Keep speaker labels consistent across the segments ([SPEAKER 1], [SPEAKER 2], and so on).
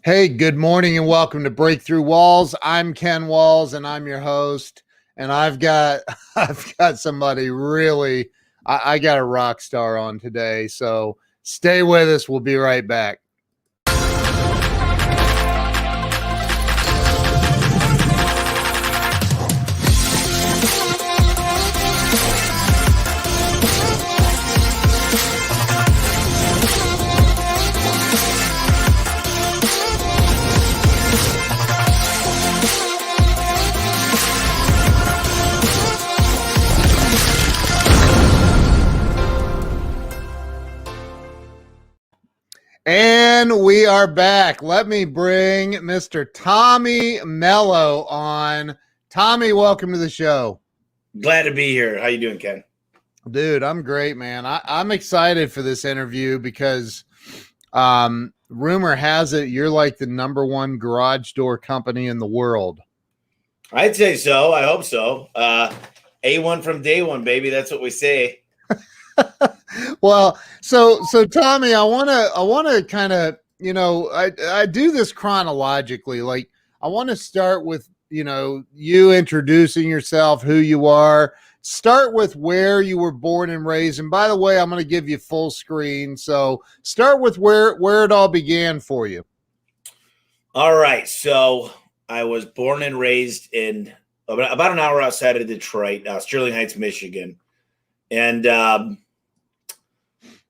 [SPEAKER 1] Hey, good morning and welcome to Breakthrough Walls. I'm Ken Walls and I'm your host. And I've got I've got somebody really I got a rock star on today. So stay with us. We'll be right back. And we are back. Let me bring Mr. Tommy Mello on. Tommy, welcome to the show.
[SPEAKER 2] Glad to be here. How you doing, Ken?
[SPEAKER 1] Dude, I'm great, man. I'm excited for this interview because rumor has it you're like the number one garage door company in the world.
[SPEAKER 2] I'd say so. I hope so. A1 from day one, baby. That's what we say.
[SPEAKER 1] Well, so Tommy, I want to kind of, I do this chronologically. Like I want to start with, you introducing yourself, who you are. Start with where you were born and raised. And by the way, I'm going to give you full screen. So start with where it all began for you.
[SPEAKER 2] All right. So I was born and raised in about an hour outside of Detroit, Sterling Heights, Michigan. And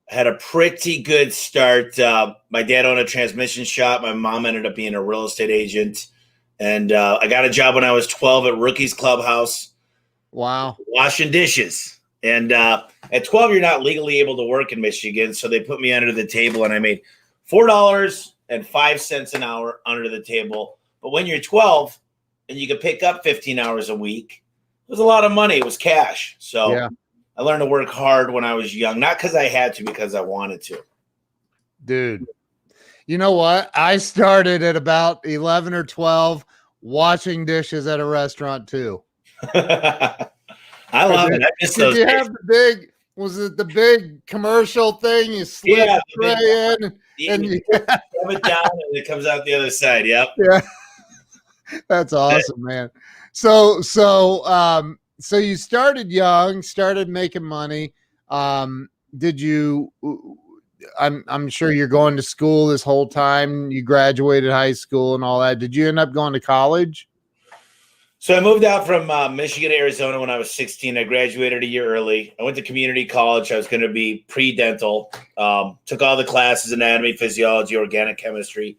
[SPEAKER 2] had a pretty good start. My dad owned a transmission shop. My mom ended up being a real estate agent. And I got a job when I was 12 at Rookies Clubhouse.
[SPEAKER 1] Wow.
[SPEAKER 2] Washing dishes. And at 12, you're not legally able to work in Michigan. So they put me under the table and I made $4.05 an hour under the table. But when you're 12 and you could pick up 15 hours a week, it was a lot of money. It was cash. So yeah. I learned to work hard when I was young, not because I had to, because I wanted to.
[SPEAKER 1] Dude, you know what? I started at about 11 or 12 washing dishes at a restaurant too.
[SPEAKER 2] I love it. I miss those
[SPEAKER 1] days. Have the big, was it the big commercial thing? You slip the tray in and you
[SPEAKER 2] rub it down and it comes out the other side. Yep.
[SPEAKER 1] Yeah. That's awesome, man. So you started young, started making money. Did you, I'm sure you're going to school this whole time. You graduated high school and all that. Did you end up going to college?
[SPEAKER 2] So I moved out from Michigan to Arizona when I was 16. I graduated a year early. I went to community college. I was going to be pre-dental. Took all the classes, anatomy, physiology, organic chemistry.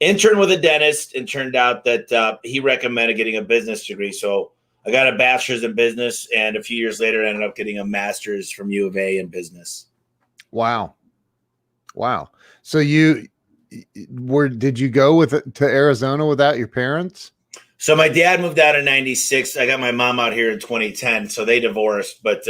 [SPEAKER 2] Interned with a dentist and turned out that he recommended getting a business degree. So I got a bachelor's in business, and a few years later, I ended up getting a master's from U of A in business.
[SPEAKER 1] Wow. So did you go to Arizona without your parents?
[SPEAKER 2] So my dad moved out in 96. I got my mom out here in 2010. So they divorced, but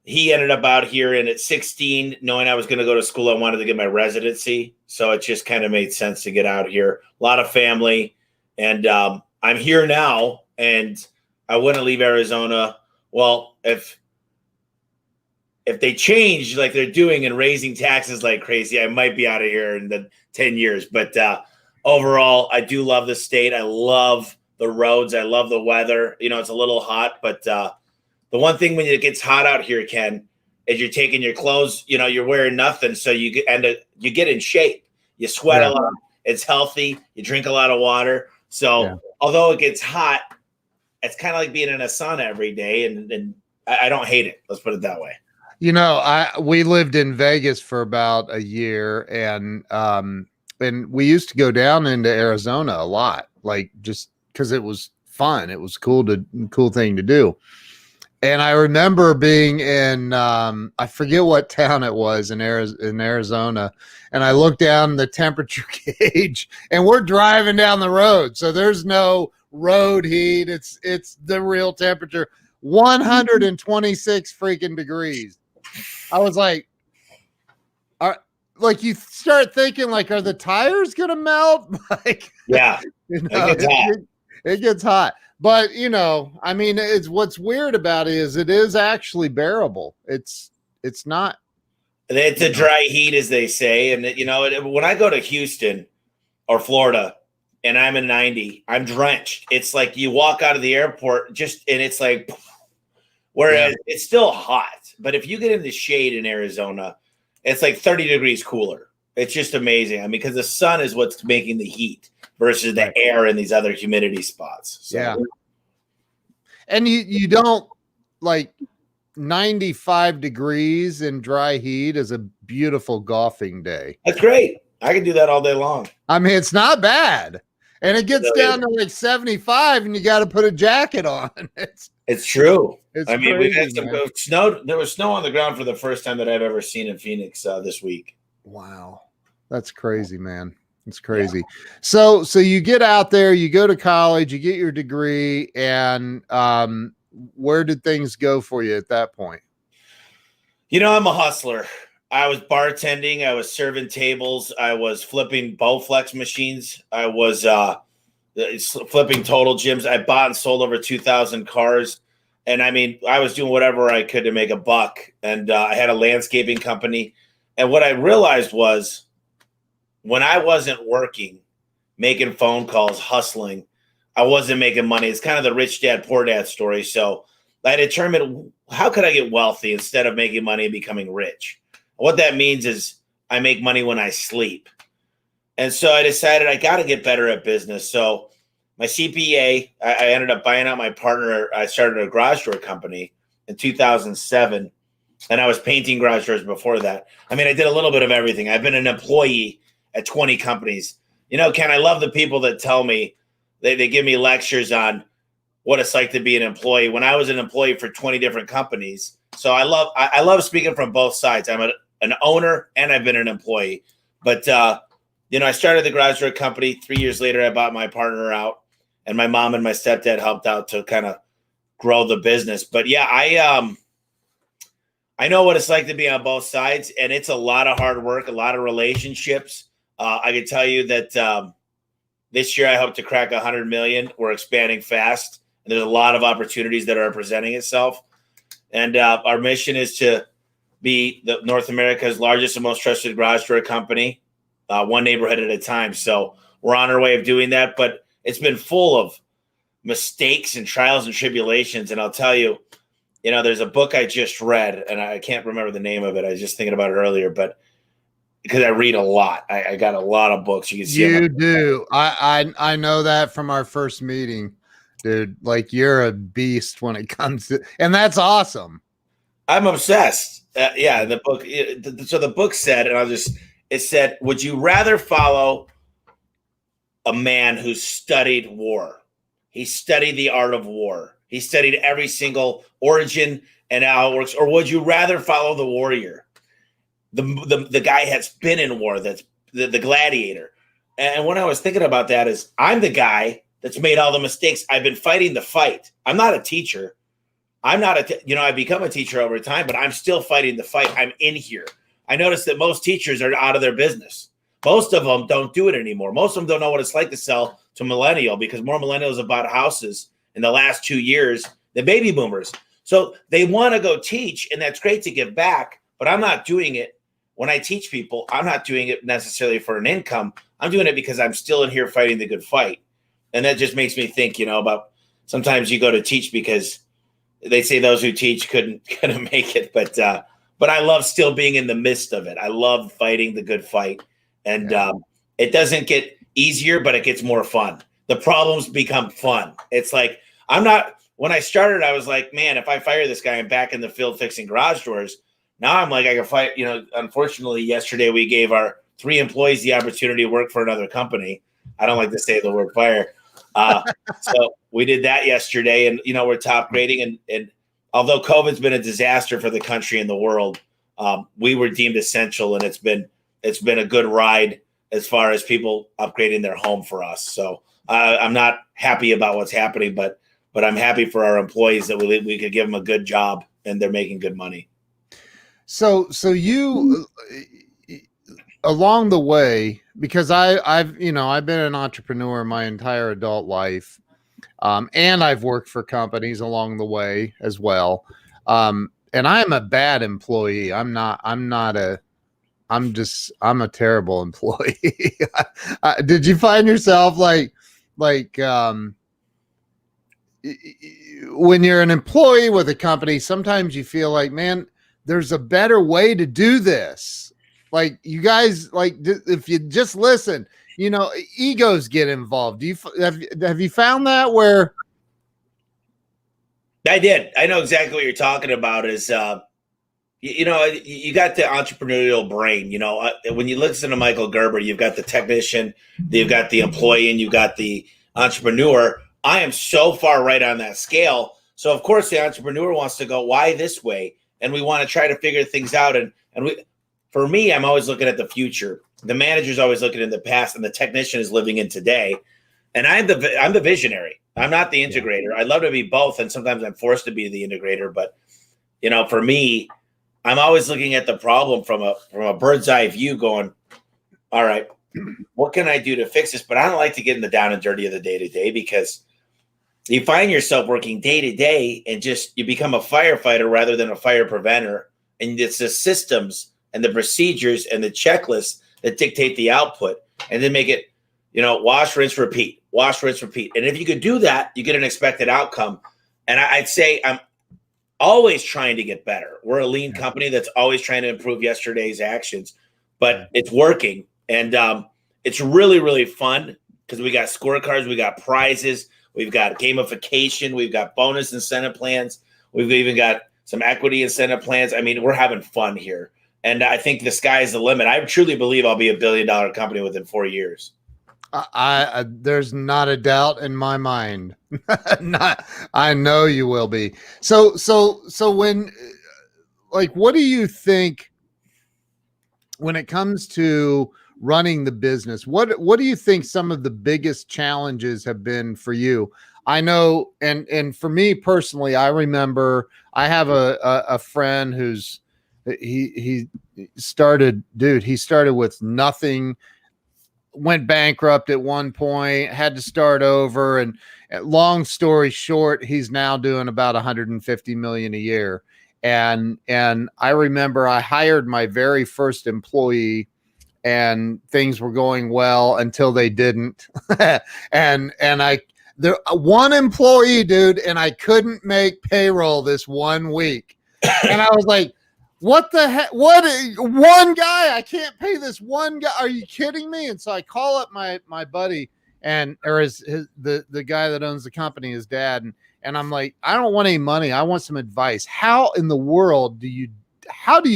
[SPEAKER 2] he ended up out here. And at 16, knowing I was going to go to school, I wanted to get my residency. So it just kind of made sense to get out here. A lot of family. And I'm here now, and I wouldn't leave Arizona. Well, if they change like they're doing and raising taxes like crazy, I might be out of here in the 10 years. But overall, I do love the state. I love the roads. I love the weather. It's a little hot, but the one thing when it gets hot out here, Ken, is you're taking your clothes, you're wearing nothing. So you get in shape. You sweat a lot. It's healthy. You drink a lot of water. So although it gets hot, it's kind of like being in a sauna every day. And I don't hate it. Let's put it that way.
[SPEAKER 1] We lived in Vegas for about a year, and we used to go down into Arizona a lot, like just because it was fun. It was cool thing to do. And I remember being in, I forget what town it was in Arizona. And I looked down the temperature gauge, and we're driving down the road. So there's no road heat. It's the real temperature, 126 freaking degrees. I was like, you start thinking, like, are the tires going to melt?
[SPEAKER 2] Yeah,
[SPEAKER 1] it gets hot. But, it's what's weird about it is actually bearable. It's not.
[SPEAKER 2] It's a dry heat, as they say. And, when I go to Houston, or Florida, and I'm in 90, I'm drenched. It's like you walk out of the airport and it's like, whereas it's still hot. But if you get in the shade in Arizona, it's like 30 degrees cooler. It's just amazing. I mean, because the sun is what's making the heat versus the air in these other humidity spots. So.
[SPEAKER 1] Yeah. And you don't like 95 degrees in dry heat is a beautiful golfing day.
[SPEAKER 2] That's great. I can do that all day long.
[SPEAKER 1] I mean, it's not bad. And it gets down to like 75 and you got to put a jacket on.
[SPEAKER 2] It's true.
[SPEAKER 1] It's
[SPEAKER 2] I mean,
[SPEAKER 1] crazy,
[SPEAKER 2] we've had some snow. There was snow on the ground for the first time that I've ever seen in Phoenix this week.
[SPEAKER 1] Wow. That's crazy, man. It's crazy. Yeah. So you get out there, you go to college, you get your degree, and where did things go for you at that point?
[SPEAKER 2] You know, I'm a hustler. I was bartending. I was serving tables. I was flipping Bowflex machines. I was flipping total gyms. I bought and sold over 2,000 cars. And I mean, I was doing whatever I could to make a buck. And I had a landscaping company. And what I realized was when I wasn't working, making phone calls, hustling, I wasn't making money. It's kind of the rich dad, poor dad story. So I determined, how could I get wealthy instead of making money and becoming rich? What that means is I make money when I sleep. And so I decided I got to get better at business. So my CPA, I ended up buying out my partner. I started a garage door company in 2007, and I was painting garage doors before that. I mean, I did a little bit of everything. I've been an employee at 20 companies. You know, Ken, I love the people that tell me, they give me lectures on what it's like to be an employee. When I was an employee for 20 different companies. So I love speaking from both sides. I'm an owner and I've been an employee. But, you know, I started the garage door company. 3 years later, I bought my partner out, and my mom and my stepdad helped out to kind of grow the business. But yeah, I know what it's like to be on both sides, and it's a lot of hard work, a lot of relationships. I can tell you that this year I hope to crack 100 million. We're expanding fast, and there's a lot of opportunities that are presenting itself. And our mission is to be the North America's largest and most trusted garage door company, one neighborhood at a time. So we're on our way of doing that, but it's been full of mistakes and trials and tribulations. And I'll tell you, you know, there's a book I just read, and I can't remember the name of it. I was just thinking about it earlier, but because I read a lot, I got a lot of books. You can see.
[SPEAKER 1] You do. I know that from our first meeting, dude. Like, you're a beast when it comes to, and that's awesome.
[SPEAKER 2] I'm obsessed. Yeah, the book. So the book said, and it said, would you rather follow a man who studied war? He studied the art of war. He studied every single origin and how it works. Or would you rather follow the warrior? The guy has been in war, that's the gladiator. And when I was thinking about that is, I'm the guy that's made all the mistakes. I've been fighting the fight. I'm not a teacher. I've become a teacher over time, but I'm still fighting the fight. I'm in here. I noticed that most teachers are out of their business. Most of them don't do it anymore. Most of them don't know what it's like to sell to millennial, because more millennials have bought houses in the last 2 years than baby boomers. So they want to go teach, and that's great to give back, but I'm not doing it. When I teach people, I'm not doing it necessarily for an income. I'm doing it because I'm still in here fighting the good fight. And that just makes me think, you know, about sometimes you go to teach because they say those who teach couldn't make it. But I love still being in the midst of it. I love fighting the good fight. And it doesn't get easier, but it gets more fun. The problems become fun. It's like, when I started, I was like, man, if I fire this guy, I'm back in the field fixing garage doors. Now I'm like, I can fight. You know, unfortunately, yesterday we gave our 3 employees the opportunity to work for another company. I don't like to say the word fire. So we did that yesterday, and, you know, we're top grading. And although COVID's been a disaster for the country and the world, we were deemed essential, and it's been a good ride as far as people upgrading their home for us. So I'm not happy about what's happening, but I'm happy for our employees that we could give them a good job and they're making good money.
[SPEAKER 1] So you, along the way, because I've been an entrepreneur my entire adult life, and I've worked for companies along the way as well. And I'm a bad employee. I'm not a I'm a terrible employee. Did you find yourself like when you're an employee with a company, sometimes you feel like, man, there's a better way to do this. Like you guys, like if you just listen, egos get involved. Have you found that where?
[SPEAKER 2] I did. I know exactly what you're talking about. Is you got the entrepreneurial brain. When you listen to Michael Gerber, you've got the technician, you've got the employee, and you've got the entrepreneur. I am so far right on that scale. So of course the entrepreneur wants to go, why this way? And we want to try to figure things out. For me, I'm always looking at the future. The manager's always looking in the past, and the technician is living in today. And I'm the visionary. I'm not the integrator. I'd love to be both, and sometimes I'm forced to be the integrator. But for me, I'm always looking at the problem from a bird's eye view, going, all right, what can I do to fix this? But I don't like to get in the down and dirty of the day to day, because you find yourself working day to day and you become a firefighter rather than a fire preventer. And it's the systems and the procedures and the checklists that dictate the output, and then make it, wash, rinse, repeat, wash, rinse, repeat. And if you could do that, you get an expected outcome. And I'd say I'm always trying to get better. We're a lean company that's always trying to improve yesterday's actions, but it's working. And it's really, really fun because we got scorecards, we got prizes, we've got gamification, we've got bonus incentive plans, we've even got some equity incentive plans. I mean, we're having fun here. And I think the sky is the limit. I truly believe I'll be $1 billion company within 4 years.
[SPEAKER 1] There's not a doubt in my mind. I know you will be. So when, like, what do you think when it comes to running the business? What do you think some of the biggest challenges have been for you? I know, and for me personally, I remember I have a friend who's he started with nothing, went bankrupt at one point, had to start over, and long story short, he's now doing about 150 million a year. And I remember I hired my very first employee, and things were going well until they didn't. and there one employee, dude, and I couldn't make payroll this 1 week. And I was like, what the heck? What? One guy? I can't pay this one guy. Are you kidding me? And so I call up my buddy, the guy that owns the company, his dad, and I'm like, I don't want any money. I want some advice. How in the world do you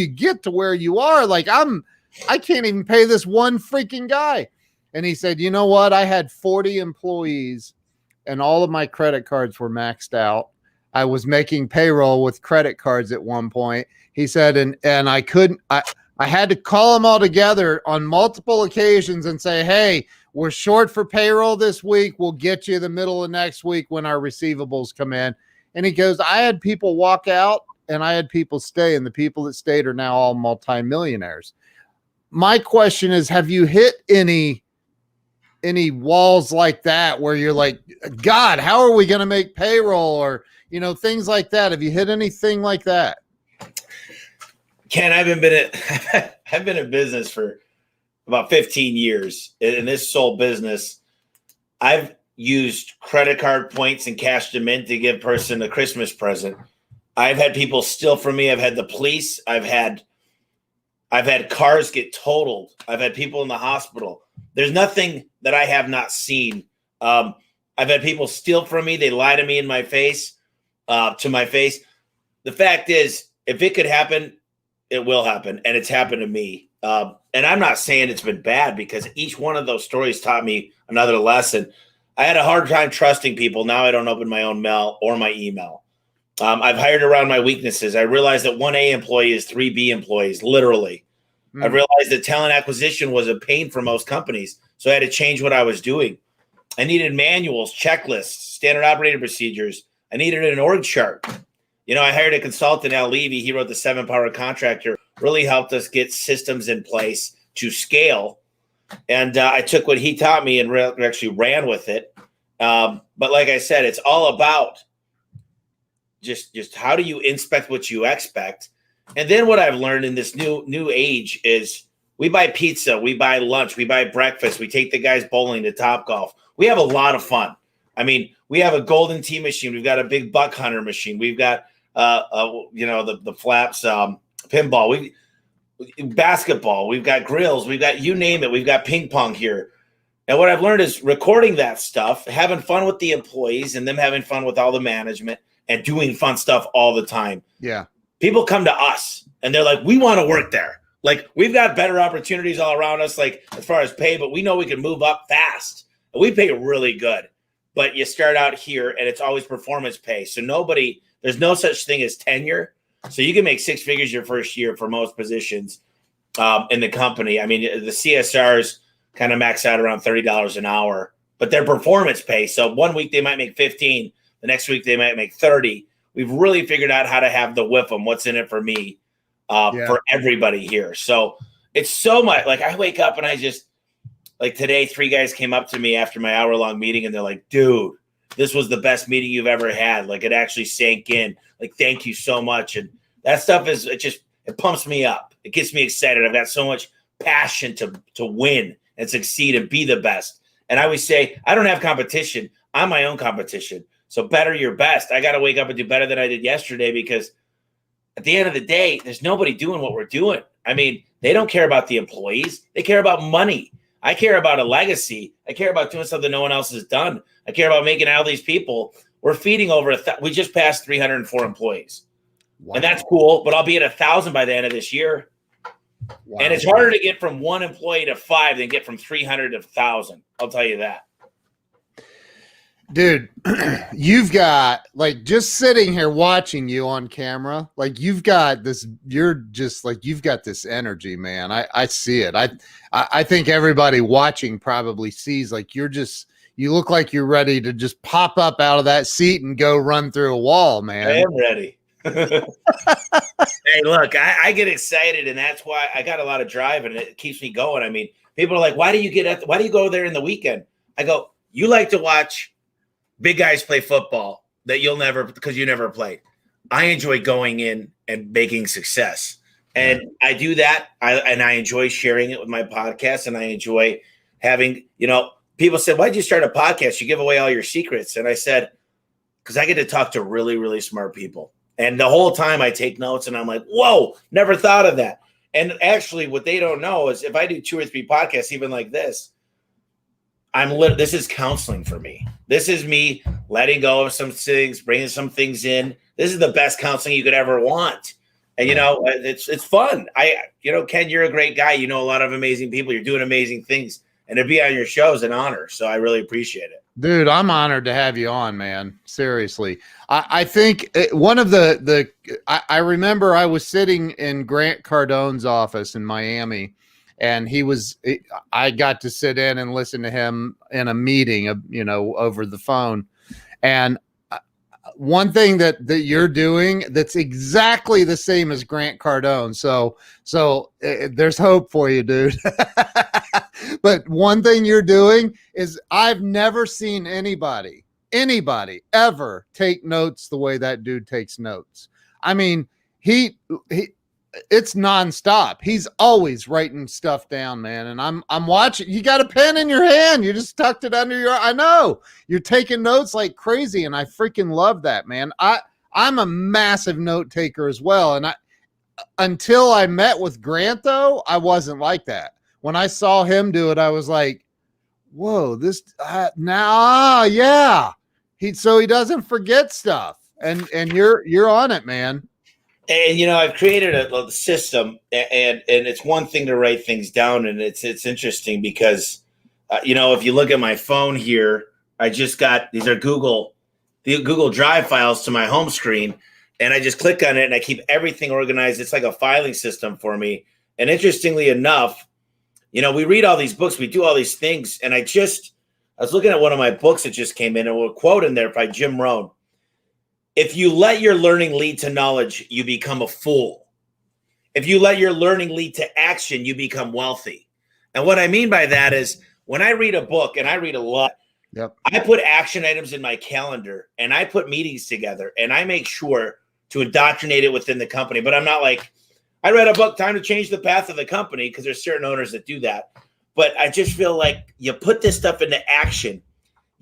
[SPEAKER 1] get to where you are? Like I can't even pay this one freaking guy. And he said, you know what? I had 40 employees and all of my credit cards were maxed out. I was making payroll with credit cards at one point. He said, and I couldn't, I had to call them all together on multiple occasions and say, hey, we're short for payroll this week. We'll get you the middle of next week when our receivables come in. And he goes, I had people walk out and I had people stay, and the people that stayed are now all multimillionaires. My question is, have you hit any walls like that where you're like, God, how are we going to make payroll, or, things like that? Have you hit anything like that?
[SPEAKER 2] Ken, I've been in business for about 15 years. In this sole business, I've used credit card points and cashed them in to give a person a Christmas present. I've had people steal from me. I've had the police. I've had cars get totaled. I've had people in the hospital. There's nothing that I have not seen. I've had people steal from me. They lie to me in my face, to my face. The fact is, if it could happen, it will happen. And it's happened to me. And I'm not saying it's been bad, because each one of those stories taught me another lesson. I had a hard time trusting people. Now I don't open my own mail or my email. I've hired around my weaknesses. I realized that 1A employee is 3B employees, literally. I realized that talent acquisition was a pain for most companies. So I had to change what I was doing. I needed manuals, checklists, standard operating procedures. I needed an org chart. I hired a consultant, Al Levy. He wrote the 7-Power Contractor, really helped us get systems in place to scale. And I took what he taught me and actually ran with it. But like I said, it's all about just how do you inspect what you expect. And then what I've learned in this new age is We buy pizza, we buy lunch, we buy breakfast, we take the guys bowling to Topgolf. We have a lot of fun. I mean, we have a golden tee machine. We've got a big buck hunter machine. We've got, the flaps, pinball, basketball. We've got grills. We've got, you name it. We've got ping pong here. And what I've learned is recording that stuff, having fun with the employees and them having fun with all the management and doing fun stuff all the time.
[SPEAKER 1] Yeah.
[SPEAKER 2] People come to us and they're like, we want to work there. Like, we've got better opportunities all around us, like as far as pay, but we know we can move up fast. And we pay really good. But you start out here and it's always performance pay. So there's no such thing as tenure. So you can make six figures your first year for most positions in the company. I mean, the CSRs kind of max out around $30 an hour, but they're performance pay. So one week they might make 15, the next week they might make 30. We've really figured out how to have the whip them, what's in it for me, for everybody here. So it's so much. Like, I wake up and I just, like today, 3 guys came up to me after my hour-long meeting and they're like, dude, this was the best meeting you've ever had. Like, it actually sank in. Like, thank you so much. And that stuff it pumps me up. It gets me excited. I've got so much passion to win and succeed and be the best. And I always say, I don't have competition. I'm my own competition. So better your best. I got to wake up and do better than I did yesterday, because at the end of the day, there's nobody doing what we're doing. I mean, they don't care about the employees. They care about money. I care about a legacy. I care about doing something no one else has done. I care about making all these people. We're feeding over we just passed 304 employees. Wow. And that's cool, but I'll be at 1,000 by the end of this year. Wow. And it's harder to get from 1 employee to 5 than get from 300 to 1,000. I'll tell you that.
[SPEAKER 1] Dude, you've got, like, just sitting here watching you on camera, like, you've got this, you've got this energy, man. I see it. I think everybody watching probably sees, like, you look like you're ready to just pop up out of that seat and go run through a wall, man.
[SPEAKER 2] I am ready. Hey, look, I get excited, and that's why I got a lot of drive, and it keeps me going. I mean, people are like, why do you go there in the weekend? I go, you like to watch big guys play football because you never played. I enjoy going in and making success. And I do that. I enjoy sharing it with my podcast, and I enjoy having, people said, why'd you start a podcast? You give away all your secrets. And I said, because I get to talk to really, really smart people. And the whole time I take notes and I'm like, whoa, never thought of that. And actually what they don't know is if I do 2 or 3 podcasts, even like this, this is counseling for me. This is me letting go of some things, bringing some things in. This is the best counseling you could ever want. And, it's fun. Ken, you're a great guy. You know a lot of amazing people. You're doing amazing things. And to be on your show is an honor. So I really appreciate it.
[SPEAKER 1] Dude, I'm honored to have you on, man. Seriously. I think one of I remember I was sitting in Grant Cardone's office in Miami, and I got to sit in and listen to him in a meeting, over the phone. And one thing that you're doing that's exactly the same as Grant Cardone. So there's hope for you, dude. But one thing you're doing is I've never seen anybody ever take notes the way that dude takes notes. I mean, it's nonstop. He's always writing stuff down, man. And I'm watching. You got a pen in your hand. You just tucked it under I know you're taking notes like crazy, and I freaking love that, man. I'm a massive note taker as well. And until I met with Grant, though, I wasn't like that. When I saw him do it, I was like, whoa, yeah. So he doesn't forget stuff. And you're on it, man.
[SPEAKER 2] And I've created a system, and it's one thing to write things down, and it's interesting because if you look at my phone here, I just got these are the Google Drive files to my home screen, and I just click on it and I keep everything organized. It's like a filing system for me. And interestingly enough, we read all these books, we do all these things, and I was looking at one of my books that just came in, and a quote in there by Jim Rohn. If you let your learning lead to knowledge, you become a fool. If you let your learning lead to action, you become wealthy. And what I mean by that is when I read a book, and I read a lot, I put action items in my calendar, and I put meetings together, and I make sure to indoctrinate it within the company. But I'm not like, I read a book, Time to Change the Path of the Company, because there's certain owners that do that. But I just feel like you put this stuff into action.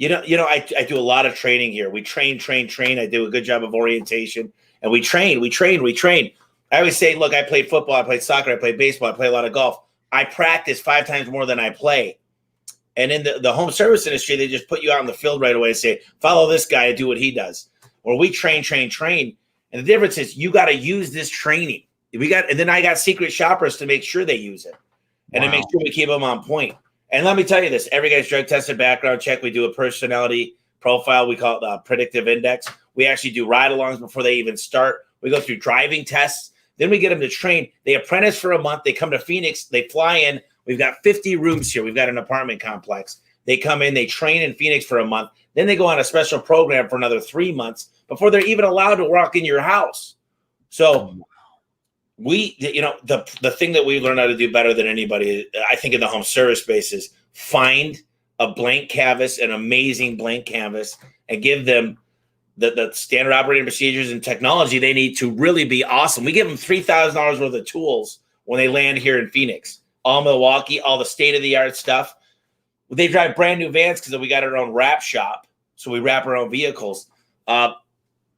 [SPEAKER 2] I do a lot of training here. We train. I do a good job of orientation, and we train. I always say, look, I played football, I played soccer, I played baseball, I play a lot of golf. I practice 5 times more than I play. And in the home service industry, they just put you out in the field right away and say, follow this guy and do what he does. Or we train. And the difference is you got to use this training. And then I got secret shoppers to make sure they use it and to make sure we keep them on point. And let me tell you this, every guy's drug tested, background check. We do a personality profile. We call it the predictive index. We actually do ride-alongs before they even start. We go through driving tests. Then we get them to train. They apprentice for a month. They come to Phoenix. They fly in. We've got 50 rooms here. We've got an apartment complex. They come in. They train in Phoenix for a month. Then they go on a special program for another 3 months before they're even allowed to walk in your house. So the thing that we learn how to do better than anybody, I think, in the home service space is find a blank canvas, an amazing blank canvas, and give them the standard operating procedures and technology they need to really be awesome. We give them $3,000 worth of tools when they land here in Phoenix, all Milwaukee, all the state-of-the-art stuff. They drive brand new vans because we got our own wrap shop, so we wrap our own vehicles.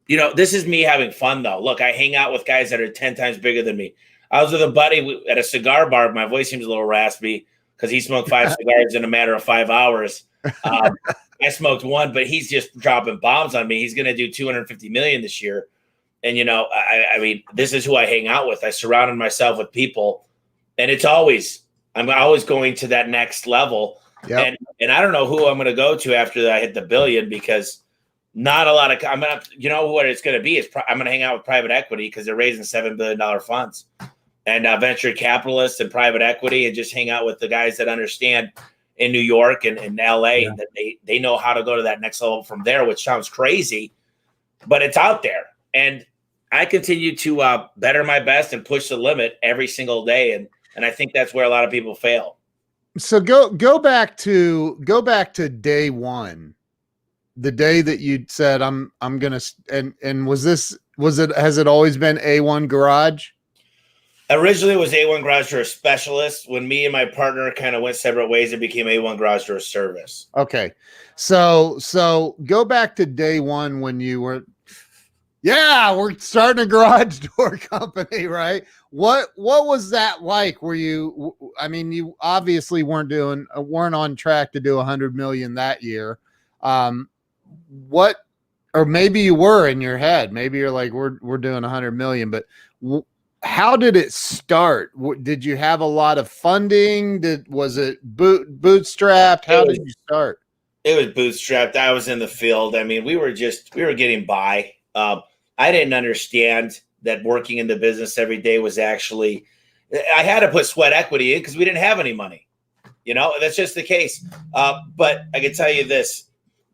[SPEAKER 2] This is me having fun, though. Look, I hang out with guys that are 10 times bigger than me. I was with a buddy at a cigar bar. My voice seems a little raspy because he smoked 5 cigars in a matter of 5 hours. I smoked 1, but he's just dropping bombs on me. He's going to do $250 million this year. And, I mean, this is who I hang out with. I surrounded myself with people, and I'm always going to that next level. Yep. And I don't know who I'm going to go to after I hit the billion, because not a lot of, what it's going to be is I'm going to hang out with private equity because they're raising $7 billion funds, and venture capitalists and private equity, and just hang out with the guys that understand in New York and LA that they know how to go to that next level from there, which sounds crazy, but it's out there. And I continue to better my best and push the limit every single day. And I think that's where a lot of people fail.
[SPEAKER 1] So go back to day one, the day that you said, I'm going to, and has it always been A1 Garage?
[SPEAKER 2] Originally, it was A1 Garage Door Specialist. When me and my partner kind of went separate ways, it became A1 Garage Door Service.
[SPEAKER 1] Okay. So go back to day one when you were, we're starting a garage door company, right? What was that like? You obviously weren't on track to do 100 million that year. Or maybe you were in your head. Maybe you're like, we're doing 100 million, but how did it start? Did you have a lot of funding? Was it bootstrapped? How did you start?
[SPEAKER 2] It was bootstrapped. I was in the field. I mean, we were getting by. I didn't understand that working in the business every day was actually, I had to put sweat equity in because we didn't have any money. That's just the case. But I can tell you this,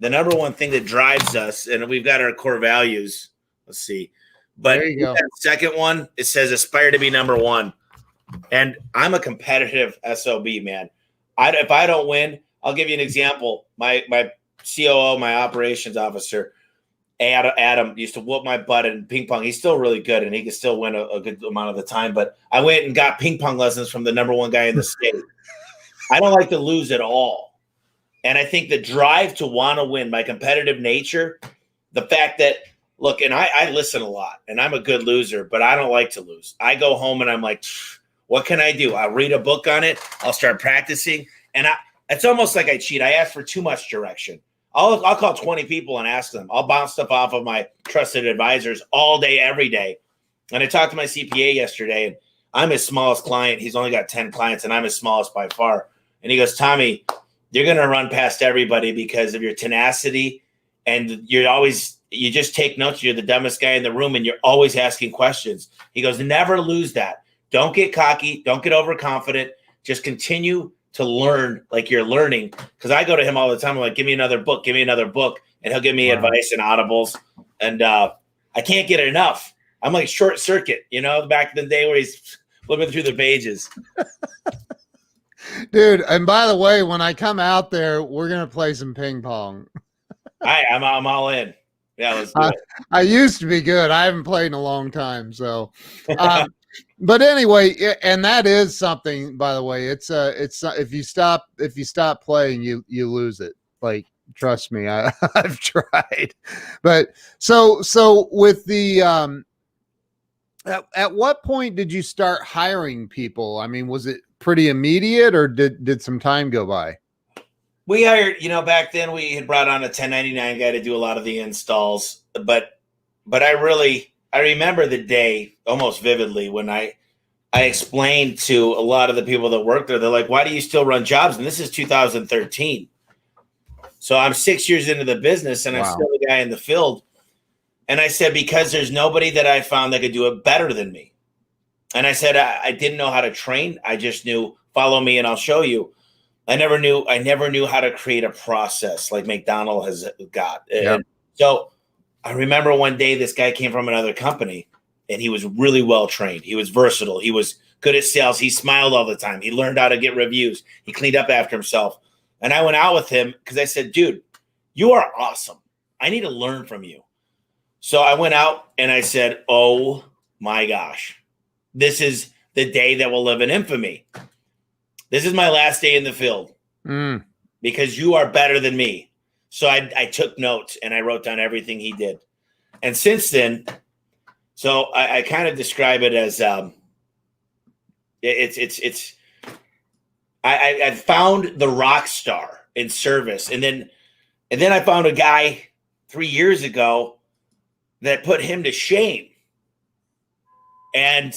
[SPEAKER 2] the number one thing that drives us, and we've got our core values. Let's see. But
[SPEAKER 1] there you go.
[SPEAKER 2] The second one, it says aspire to be number one. And I'm a competitive SOB, man. If I don't win, I'll give you an example. My COO, my operations officer, Adam used to whoop my butt in ping pong. He's still really good, and he can still win a good amount of the time. But I went and got ping pong lessons from the number one guy in the state. I don't like to lose at all. And I think the drive to want to win, my competitive nature, the fact that, look, and I listen a lot, and I'm a good loser, but I don't like to lose. I go home and I'm like, what can I do? I'll read a book on it. I'll start practicing. And it's almost like I cheat. I ask for too much direction. I'll call 20 people and ask them. I'll bounce stuff off of my trusted advisors all day, every day. And I talked to my CPA yesterday, and I'm his smallest client. He's only got 10 clients, and I'm his smallest by far. And he goes, Tommy, you're going to run past everybody because of your tenacity, and you just take notes. You're the dumbest guy in the room, and you're always asking questions. He goes, never lose that. Don't get cocky. Don't get overconfident. Just continue to learn like you're learning. Because I go to him all the time. I'm like, give me another book. And he'll give me advice and audibles. And I can't get enough. I'm like Short Circuit, back in the day where he's flipping through the pages.
[SPEAKER 1] Dude, and by the way, when I come out there, we're going to play some ping pong.
[SPEAKER 2] I'm all in. Yeah, let's do it.
[SPEAKER 1] I used to be good. I haven't played in a long time. So But anyway, and that is something, by the way, it's if you stop playing, you lose it. Like, trust me, I've tried. But so with the, at what point did you start hiring people? I mean, was it pretty immediate, or did some time go by?
[SPEAKER 2] We hired, back then we had brought on a 1099 guy to do a lot of the installs, but I remember the day almost vividly when I explained to a lot of the people that work there. They're like, "Why do you still run jobs?" And this is 2013. So I'm 6 years into the business and I'm still the guy in the field. And I said, because there's nobody that I found that could do it better than me. And I said, I didn't know how to train. I just knew, follow me and I'll show you. I never knew how to create a process like McDonald has got.
[SPEAKER 1] Yep.
[SPEAKER 2] And so I remember one day this guy came from another company and he was really well trained. He was versatile. He was good at sales. He smiled all the time. He learned how to get reviews. He cleaned up after himself. And I went out with him because I said, dude, you are awesome. I need to learn from you. So I went out and I said, oh my gosh, this is the day that will live in infamy. This is my last day in the field because you are better than me. So I took notes and I wrote down everything he did. And since then, so I kind of describe it as I found the rock star in service. And then I found a guy 3 years ago that put him to shame. And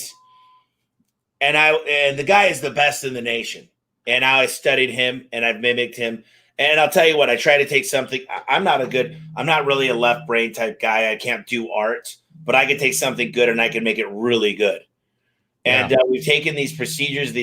[SPEAKER 2] the guy is the best in the nation. And now I studied him and I've mimicked him. And I'll tell you what, I try to take something. I'm not really a left brain type guy. I can't do art, but I can take something good and I can make it really good. And we've taken these procedures, and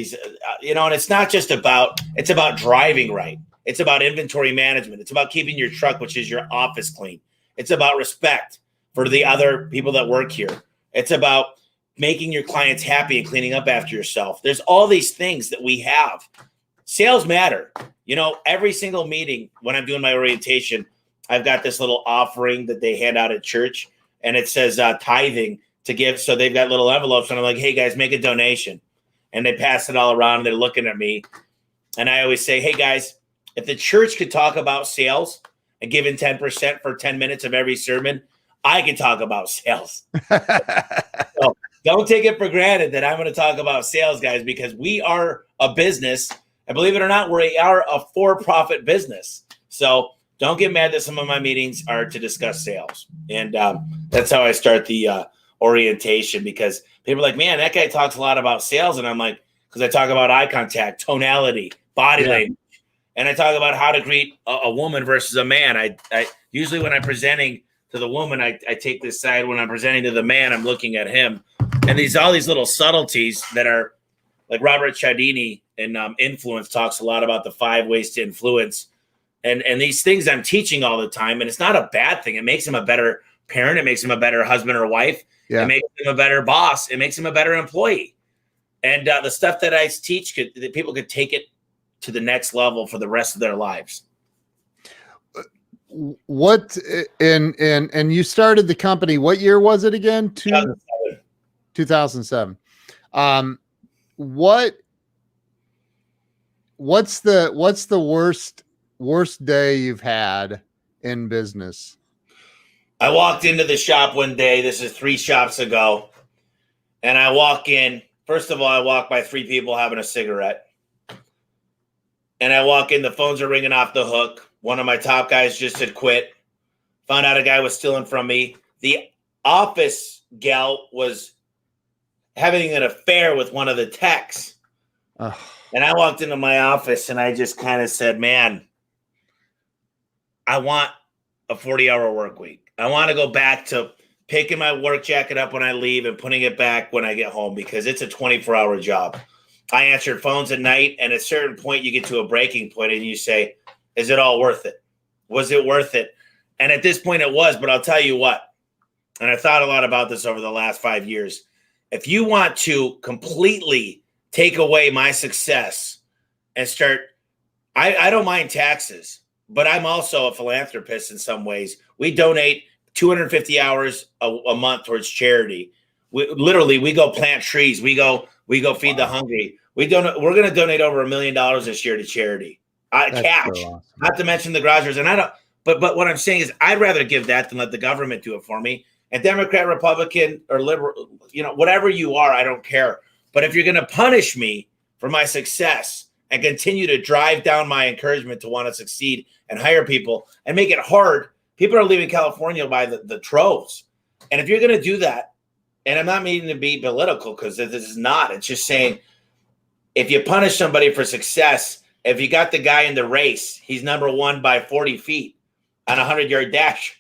[SPEAKER 2] it's not just it's about driving right. It's about inventory management. It's about keeping your truck, which is your office, clean. It's about respect for the other people that work here. It's about making your clients happy and cleaning up after yourself. There's all these things that we have. Sales matter. Every single meeting when I'm doing my orientation, I've got this little offering that they hand out at church, and it says tithing to give. So they've got little envelopes, and I'm like, hey, guys, make a donation. And they pass it all around, and they're looking at me. And I always say, hey, guys, if the church could talk about sales and giving 10% for 10 minutes of every sermon, I can talk about sales. So don't take it for granted that I'm going to talk about sales, guys, because we are a business. And believe it or not, we are a for-profit business. So don't get mad that some of my meetings are to discuss sales. And that's how I start the orientation, because people are like, man, that guy talks a lot about sales. And I'm like, because I talk about eye contact, tonality, body language. And I talk about how to greet a woman versus a man. I usually when I'm presenting to the woman, I take this side. When I'm presenting to the man, I'm looking at him. And all these little subtleties that are like Robert Cialdini in Influence talks a lot about the 5 ways to influence. And these things I'm teaching all the time. And it's not a bad thing. It makes him a better parent. It makes him a better husband or wife. Yeah. It makes him a better boss. It makes him a better employee. And the stuff that I teach, that people could take it to the next level for the rest of their lives.
[SPEAKER 1] What and you started the company, what year was it again? 2007. What's the worst day you've had in business?
[SPEAKER 2] I walked into the shop one day, this is 3 shops ago, and I walk in. First of all, I walk by 3 people having a cigarette. And I walk in, the phones are ringing off the hook. One of my top guys just had quit. Found out a guy was stealing from me. The office gal was having an affair with one of the techs. Ugh. And I walked into my office and I just kind of said, man, I want a 40-hour work week. I want to go back to picking my work jacket up when I leave and putting it back when I get home, because it's a 24-hour job. I answered phones at night, and at a certain point, you get to a breaking point and you say, is it all worth it? Was it worth it? And at this point it was, but I'll tell you what, and I thought a lot about this over the last 5 years. If you want to completely take away my success and start, I don't mind taxes, but I'm also a philanthropist in some ways. We donate 250 hours a month towards charity. We go plant trees. We go feed the hungry. We're going to donate over $1 million this year to charity. Cash,
[SPEAKER 1] so awesome.
[SPEAKER 2] Not to mention the garagers. And I don't, but what I'm saying is I'd rather give that than let the government do it for me. And Democrat, Republican, or liberal, whatever you are, I don't care. But if you're going to punish me for my success and continue to drive down my encouragement to want to succeed and hire people and make it hard, people are leaving California by the troves. And if you're going to do that, and I'm not meaning to be political because this is not, it's just saying, if you punish somebody for success, if you got the guy in the race, he's number one by 40 feet on a 100-yard dash.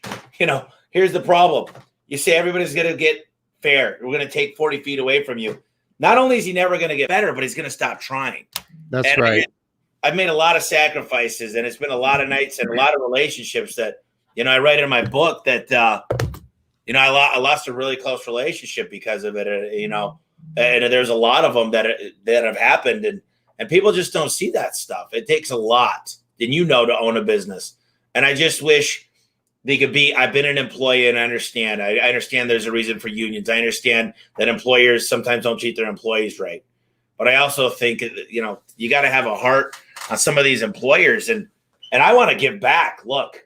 [SPEAKER 2] Here's the problem. You say everybody's going to get fair. We're going to take 40 feet away from you. Not only is he never going to get better, but he's going to stop trying.
[SPEAKER 1] That's right.
[SPEAKER 2] I've made a lot of sacrifices, and it's been a lot of nights and a lot of relationships that, I write in my book that, I lost a really close relationship because of it, and there's a lot of them that have happened, and people just don't see that stuff. It takes a lot, and to own a business. And I just wish they could be. I've been an employee, and I understand. I understand there's a reason for unions. I understand that employers sometimes don't treat their employees right. But I also think, you got to have a heart on some of these employers, and I want to give back. Look,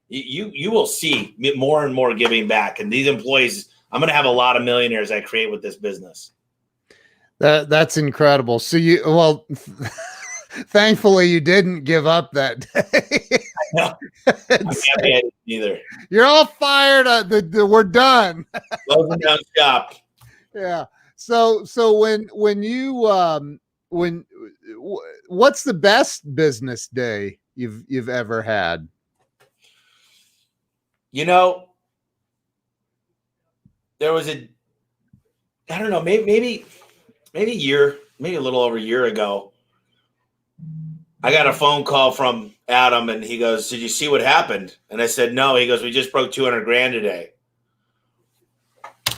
[SPEAKER 2] you will see more and more giving back, and these employees. I'm going to have a lot of millionaires I create with this business.
[SPEAKER 1] That's incredible. So thankfully you didn't give up that day.
[SPEAKER 2] No, I'm happy either.
[SPEAKER 1] You're all fired. We're done.
[SPEAKER 2] Closing down shop.
[SPEAKER 1] Yeah. So what's the best business day you've ever had?
[SPEAKER 2] There was I don't know, maybe a year, maybe a little over a year ago. I got a phone call from Adam, and he goes, "Did you see what happened?" And I said, "No." He goes, "We just broke 200 grand today."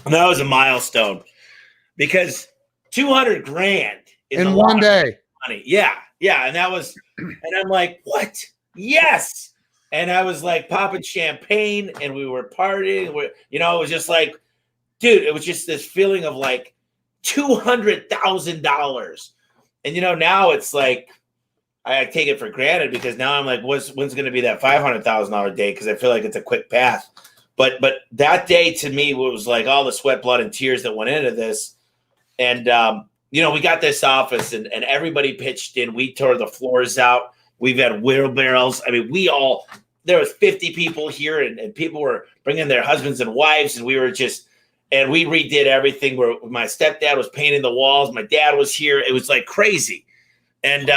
[SPEAKER 2] And that was a milestone because 200 grand is
[SPEAKER 1] in one day.
[SPEAKER 2] Money. Yeah. And that was, and I'm like, what? Yes. And I was like popping champagne, and we were partying. It was just like, dude, it was just this feeling of like $200,000. And now it's like, I take it for granted because now I'm like, when's going to be that $500,000 day? Because I feel like it's a quick path. But that day to me was like all the sweat, blood, and tears that went into this. And, we got this office and everybody pitched in. We tore the floors out. We've had wheelbarrows. I mean, there was 50 people here and people were bringing their husbands and wives. And we redid everything where my stepdad was painting the walls. My dad was here. It was like crazy. And,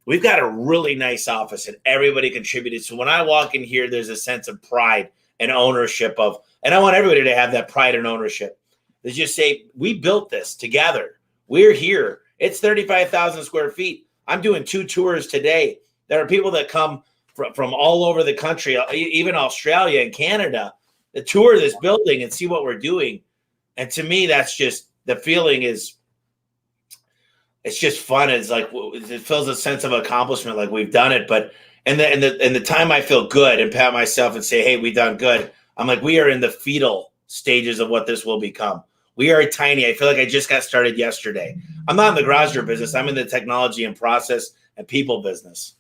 [SPEAKER 2] we've got a really nice office and everybody contributed. So when I walk in here, there's a sense of pride and ownership and I want everybody to have that pride and ownership. They just say, we built this together. We're here. It's 35,000 square feet. I'm doing 2 tours today. There are people that come from all over the country, even Australia and Canada, to tour this building and see what we're doing. And to me, that's just, the feeling is, it's just fun. It's like, it feels a sense of accomplishment, like we've done it. But and the time I feel good and pat myself and say, hey, we done good. I'm like, we are in the fetal stages of what this will become. We are tiny. I feel like I just got started yesterday. I'm not in the garage door business. I'm in the technology and process and people business.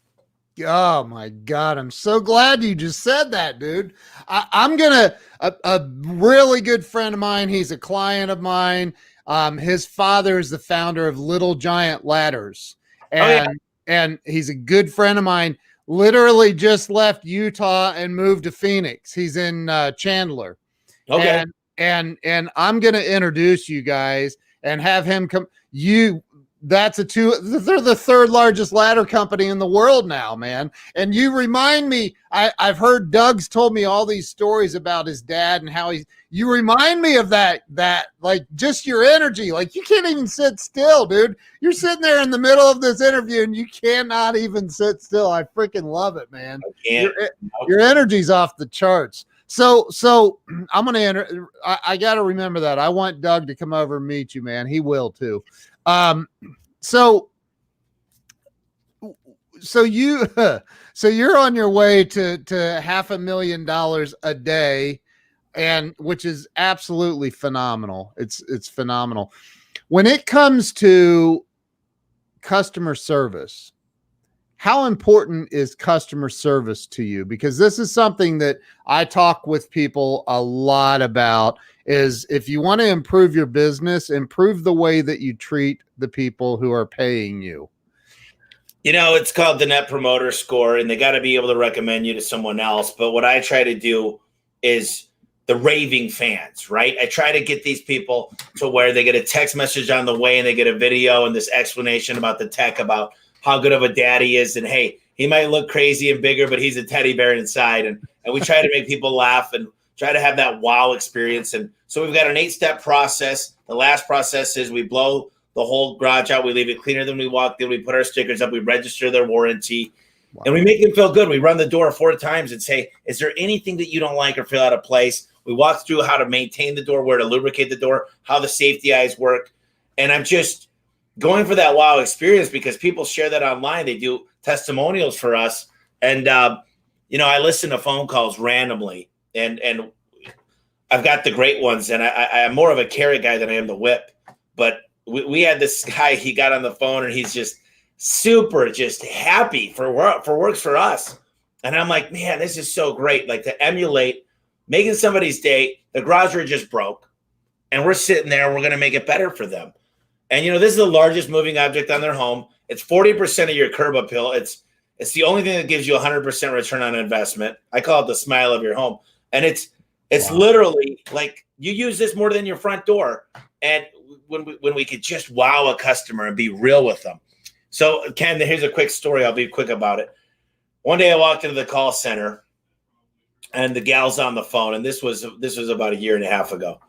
[SPEAKER 1] Oh my God. I'm so glad you just said that, dude. I'm a really good friend of mine. He's a client of mine. His father is the founder of Little Giant Ladders, and he's a good friend of mine. Literally just left Utah and moved to Phoenix. He's in Chandler.
[SPEAKER 2] Okay.
[SPEAKER 1] And I'm going to introduce you guys and have him come. They're the 3rd largest ladder company in the world now, man. And you remind me, I've heard Doug's told me all these stories about his dad and how you remind me of that, like just your energy, like you can't even sit still, dude. You're sitting there in the middle of this interview and you cannot even sit still. I freaking love it, man. Your energy's off the charts. So I'm going to enter. I got to remember that. I want Doug to come over and meet you, man. He will too. So you're on your way to $500,000 a day. and which is absolutely phenomenal. It's phenomenal. When it comes to customer service, how important is customer service to you? Because this is something that I talk with people a lot about, is if you want to improve your business, improve the way that you treat the people who are paying you.
[SPEAKER 2] You know, it's called the Net Promoter Score, and they got to be able to recommend you to someone else. But what I try to do is the raving fans, right? I try to get these people to where they get a text message on the way and they get a video and this explanation about the tech, about how good of a dad he is. And hey, he might look crazy and bigger, but he's a teddy bear inside. And we try to make people laugh and try to have that wow experience. And so we've got an 8-step process. The last process is we blow the whole garage out. We leave it cleaner than we walked in. We put our stickers up. We register their warranty. Wow. And we make them feel good. We run the door 4 times and say, is there anything that you don't like or feel out of place? We walk through how to maintain the door, where to lubricate the door, how the safety eyes work. And I'm just going for that wow experience because people share that online. They do testimonials for us. And, you know, I listen to phone calls randomly. And I've got the great ones. And I'm more of a carrot guy than I am the whip. But we had this guy, he got on the phone and he's just super just happy for works for us. And I'm like, man, this is so great. Like, to emulate making somebody's day. The garage door just broke and we're sitting there, we're going to make it better for them. And, you know, this is the largest moving object on their home. It's 40% of your curb appeal. It's the only thing that gives you 100% return on investment. I call it the smile of your home. And it's wow. Literally like you use this more than your front door. And when we could just wow a customer and be real with them. So, Ken, here's a quick story. I'll be quick about it. One day I walked into the call center and the gal's on the phone. And this was about 1.5 years ago.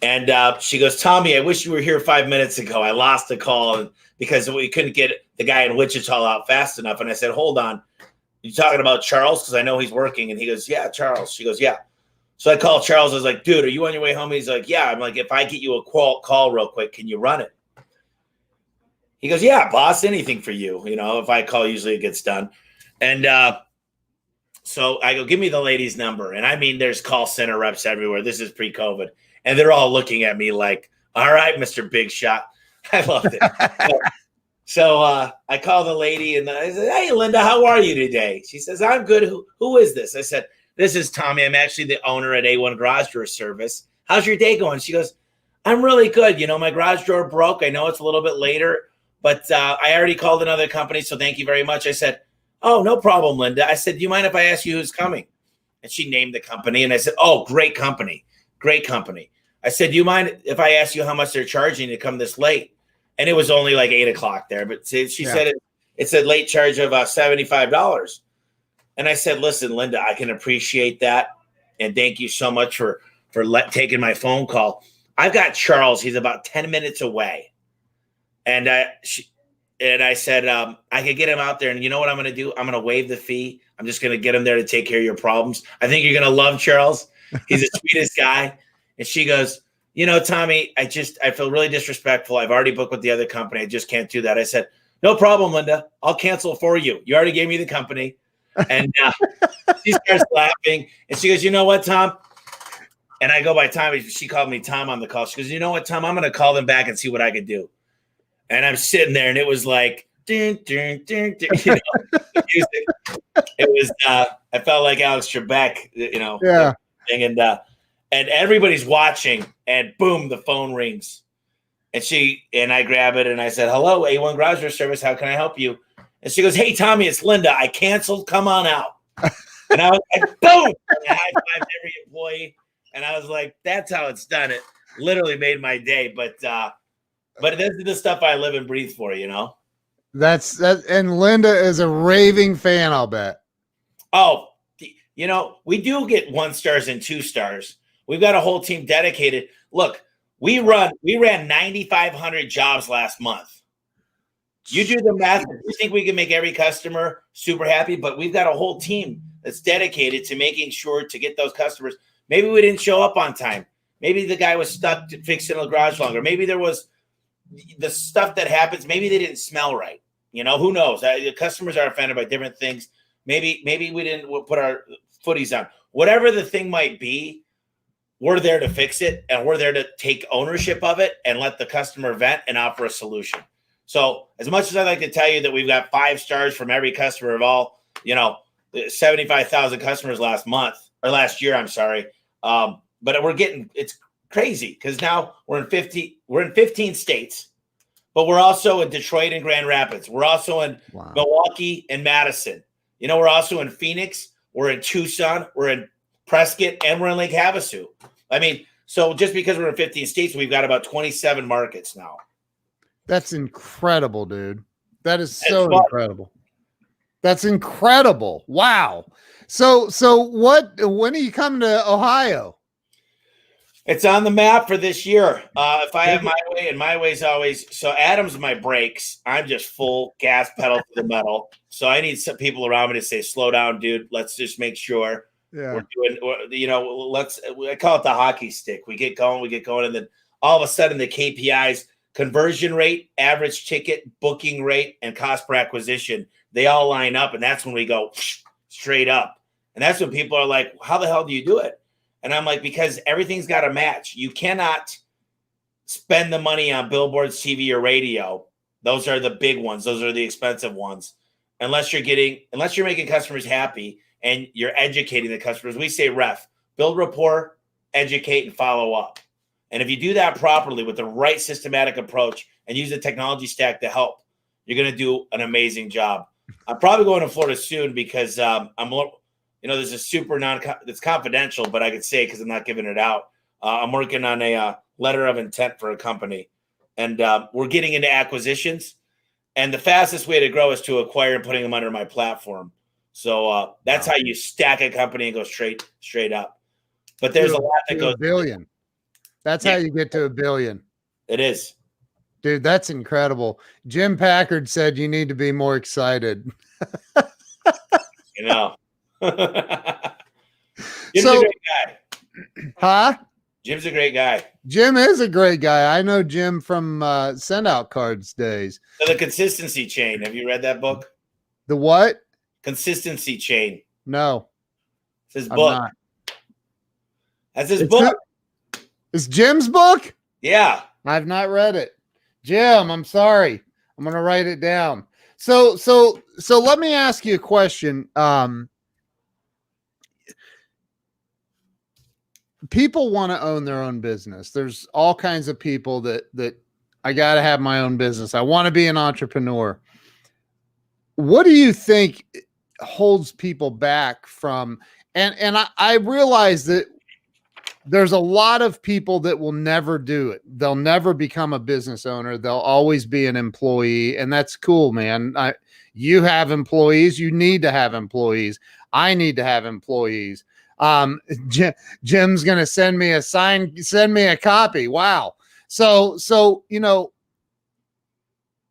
[SPEAKER 2] And she goes, Tommy, I wish you were here 5 minutes ago. I lost the call because we couldn't get the guy in Wichita out fast enough. And I said, hold on. You talking about Charles? Because I know he's working. And he goes, yeah, Charles. She goes, yeah. So I called Charles. I was like, dude, are you on your way home? He's like, yeah. I'm like, if I get you a call real quick, can you run it? He goes, yeah, boss, anything for you. You know, if I call, usually it gets done. And so I go, give me the lady's number. And I mean, there's call center reps everywhere. This is pre-COVID. And they're all looking at me like, all right, Mr. Big Shot. I loved it. So I call the lady and I said, hey, Linda, how are you today? She says, I'm good. Who is this? I said, this is Tommy. I'm actually the owner at A1 Garage Door Service. How's your day going? She goes, I'm really good. You know, my garage door broke. I know it's a little bit later, but I already called another company, so thank you very much. I said, oh, no problem, Linda. I said, do you mind if I ask you who's coming? And she named the company, and I said, oh, great company. Great company. I said, do you mind if I ask you how much they're charging to come this late? And it was only like 8 o'clock there, but she said it's a late charge of $75. And I said, listen, Linda, I can appreciate that. And thank you so much for taking my phone call. I've got Charles. He's about 10 minutes away. And I said, I could get him out there. And you know what I'm going to do? I'm going to waive the fee. I'm just going to get him there to take care of your problems. I think you're going to love Charles. He's the sweetest guy. And she goes, you know, Tommy, I feel really disrespectful. I've already booked with the other company. I just can't do that. I said, no problem, Linda. I'll cancel for you. You already gave me the company. And she starts laughing. And she goes, you know what, Tom? And I go by Tom. She called me Tom on the call. She goes, you know what, Tom? I'm going to call them back and see what I could do. And I'm sitting there, and it was like, dun, dun, dun, dun, you know, music. It was, I felt like Alex Trebek, you know.
[SPEAKER 1] Yeah.
[SPEAKER 2] And everybody's watching, and boom, the phone rings. And I grab it, and I said, hello, A1 Garage Door Service. How can I help you? And she goes, hey, Tommy, it's Linda. I canceled. Come on out. And I was like, boom. And I high-fived every employee. And I was like, that's how it's done. It literally made my day. But this is the stuff I live and breathe for, you know?
[SPEAKER 1] That's that. And Linda is a raving fan, I'll bet.
[SPEAKER 2] Oh, you know, we do get 1 stars and 2 stars. We've got a whole team dedicated. Look, we ran 9,500 jobs last month. You do the math. You think we can make every customer super happy, but we've got a whole team that's dedicated to making sure to get those customers. Maybe we didn't show up on time. Maybe the guy was stuck fixing the garage longer. Maybe there was the stuff that happens. Maybe they didn't smell right. You know, who knows? The customers are offended by different things. Maybe we didn't put our footies on. Whatever the thing might be, we're there to fix it, and we're there to take ownership of it and let the customer vent and offer a solution. So as much as I'd like to tell you that we've got 5 stars from every customer of all, 75,000 customers last year, I'm sorry. But it's crazy because now we're in 15 states, but we're also in Detroit and Grand Rapids. We're also in Milwaukee and Madison. We're also in Phoenix. We're in Tucson. We're in Prescott, and we're in Lake Havasu. I mean, so just because we're in 15 states, we've got about 27 markets now.
[SPEAKER 1] That's incredible, dude. That is so incredible. That's incredible. Wow. So when are you coming to Ohio?
[SPEAKER 2] It's on the map for this year. If I have my way, and my way's always, so Adam's my brakes. I'm just full gas pedal to the metal. So I need some people around me to say, slow down, dude. Let's just make sure we're doing, I call it the hockey stick. We get going. And then all of a sudden the KPIs, conversion rate, average ticket, booking rate, and cost per acquisition, they all line up. And that's when we go straight up. And that's when people are like, how the hell do you do it? And I'm like, because everything's got to match. You cannot spend the money on billboards, TV, or radio. Those are the big ones. Those are the expensive ones. Unless you're making customers happy and you're educating the customers. We say build rapport, educate, and follow up. And if you do that properly with the right systematic approach and use the technology stack to help, you're going to do an amazing job. I'm probably going to Florida soon because there's a it's confidential, but I could say because I'm not giving it out. I'm working on a letter of intent for a company, and we're getting into acquisitions. And the fastest way to grow is to acquire and putting them under my platform. So that's how you stack a company and go straight up. But there's a lot that goes
[SPEAKER 1] $1 billion. That's how you get to $1 billion.
[SPEAKER 2] It is.
[SPEAKER 1] Dude, that's incredible. Jim Packard said you need to be more excited.
[SPEAKER 2] Jim's a great guy.
[SPEAKER 1] Huh?
[SPEAKER 2] Jim's a great guy.
[SPEAKER 1] Jim is a great guy. I know Jim from Send Out Cards days.
[SPEAKER 2] So The Consistency Chain. Have you read that book?
[SPEAKER 1] The what?
[SPEAKER 2] Consistency Chain.
[SPEAKER 1] No.
[SPEAKER 2] It's his book. That's his book.
[SPEAKER 1] It's Jim's book?
[SPEAKER 2] Yeah.
[SPEAKER 1] I've not read it. Jim, I'm sorry. I'm going to write it down. So let me ask you a question. People want to own their own business. There's all kinds of people that I got to have my own business. I want to be an entrepreneur. What do you think holds people back from, and I realize that there's a lot of people that will never do it. They'll never become a business owner. They'll always be an employee. And that's cool, man. You have employees. You need to have employees. I need to have employees. Jim's going to send me a copy. Wow. So,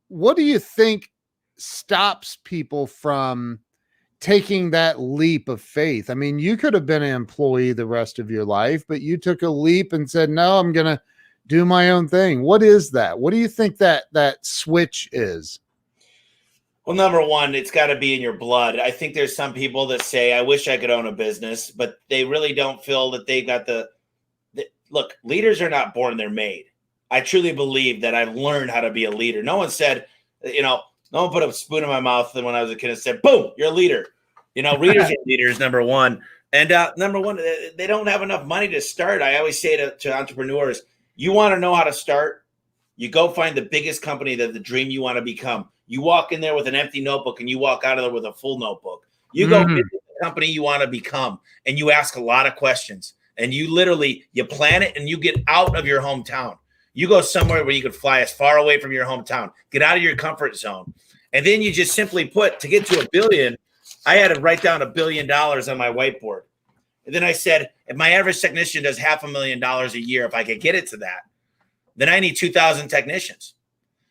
[SPEAKER 1] what do you think stops people from taking that leap of faith? I mean, you could have been an employee the rest of your life, but you took a leap and said, no, I'm going to do my own thing. What is that? What do you think that switch is?
[SPEAKER 2] Well, number one, it's got to be in your blood. I think there's some people that say, I wish I could own a business, but they really don't feel that they got look, leaders are not born, they're made. I truly believe that I've learned how to be a leader. No one said, no one put a spoon in my mouth when I was a kid and said, boom, you're a leader. Readers are leaders, number one. And number one, they don't have enough money to start. I always say to entrepreneurs, you want to know how to start? You go find the biggest company that the dream you want to become. You walk in there with an empty notebook and you walk out of there with a full notebook. You go visit the company you want to become and you ask a lot of questions. And you plan it and you get out of your hometown. You go somewhere where you could fly as far away from your hometown, get out of your comfort zone. And then you just simply to get to $1 billion, I had to write down $1 billion on my whiteboard. And then I said, if my average technician does $500,000 a year, if I could get it to that, then I need 2,000 technicians.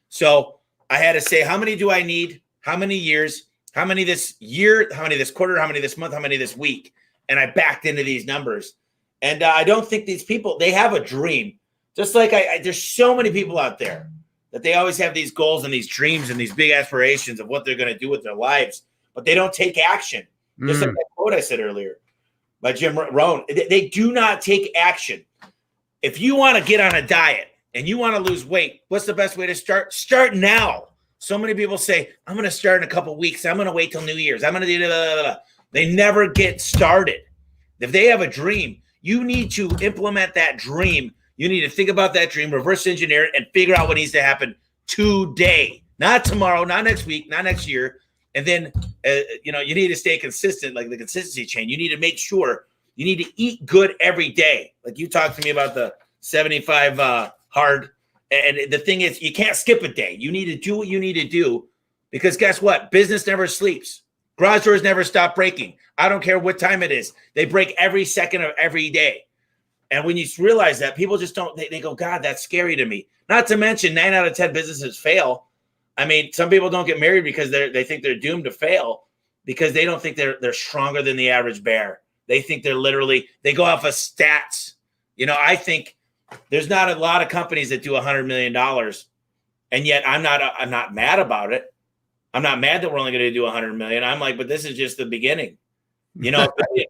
[SPEAKER 2] So I had to say, how many do I need? How many years? How many this year? How many this quarter? How many this month? How many this week? And I backed into these numbers. And I don't think these people, they have a dream. Just like there's so many people out there that they always have these goals and these dreams and these big aspirations of what they're going to do with their lives, but they don't take action. Just like that quote I said earlier by Jim Rohn. They do not take action. if you want to get on a diet and you want to lose weight, what's the best way to start? Start now. So many people say, I'm going to start in a couple weeks. I'm going to wait till New Year's. I'm going to do blah, blah, blah. They never get started. If they have a dream, you need to implement that dream. You need to think about that dream, reverse engineer it, and figure out what needs to happen today, not tomorrow, not next week, not next year. And then, you need to stay consistent, like the consistency chain. You need to make sure you need to eat good every day. Like you talked to me about the 75 hard. And the thing is, you can't skip a day. You need to do what you need to do because guess what? Business never sleeps. Garage doors never stop breaking. I don't care what time it is. They break every second of every day. And when you realize that, people just don't, they go, God, that's scary to me. Not to mention 9 out of 10 businesses fail. I mean, some people don't get married because they think they're doomed to fail because they don't think they're stronger than the average bear. They think they go off of stats. I think there's not a lot of companies that do $100 million. And yet I'm not mad about it. I'm not mad that we're only going to do 100 million. I'm like, but this is just the beginning.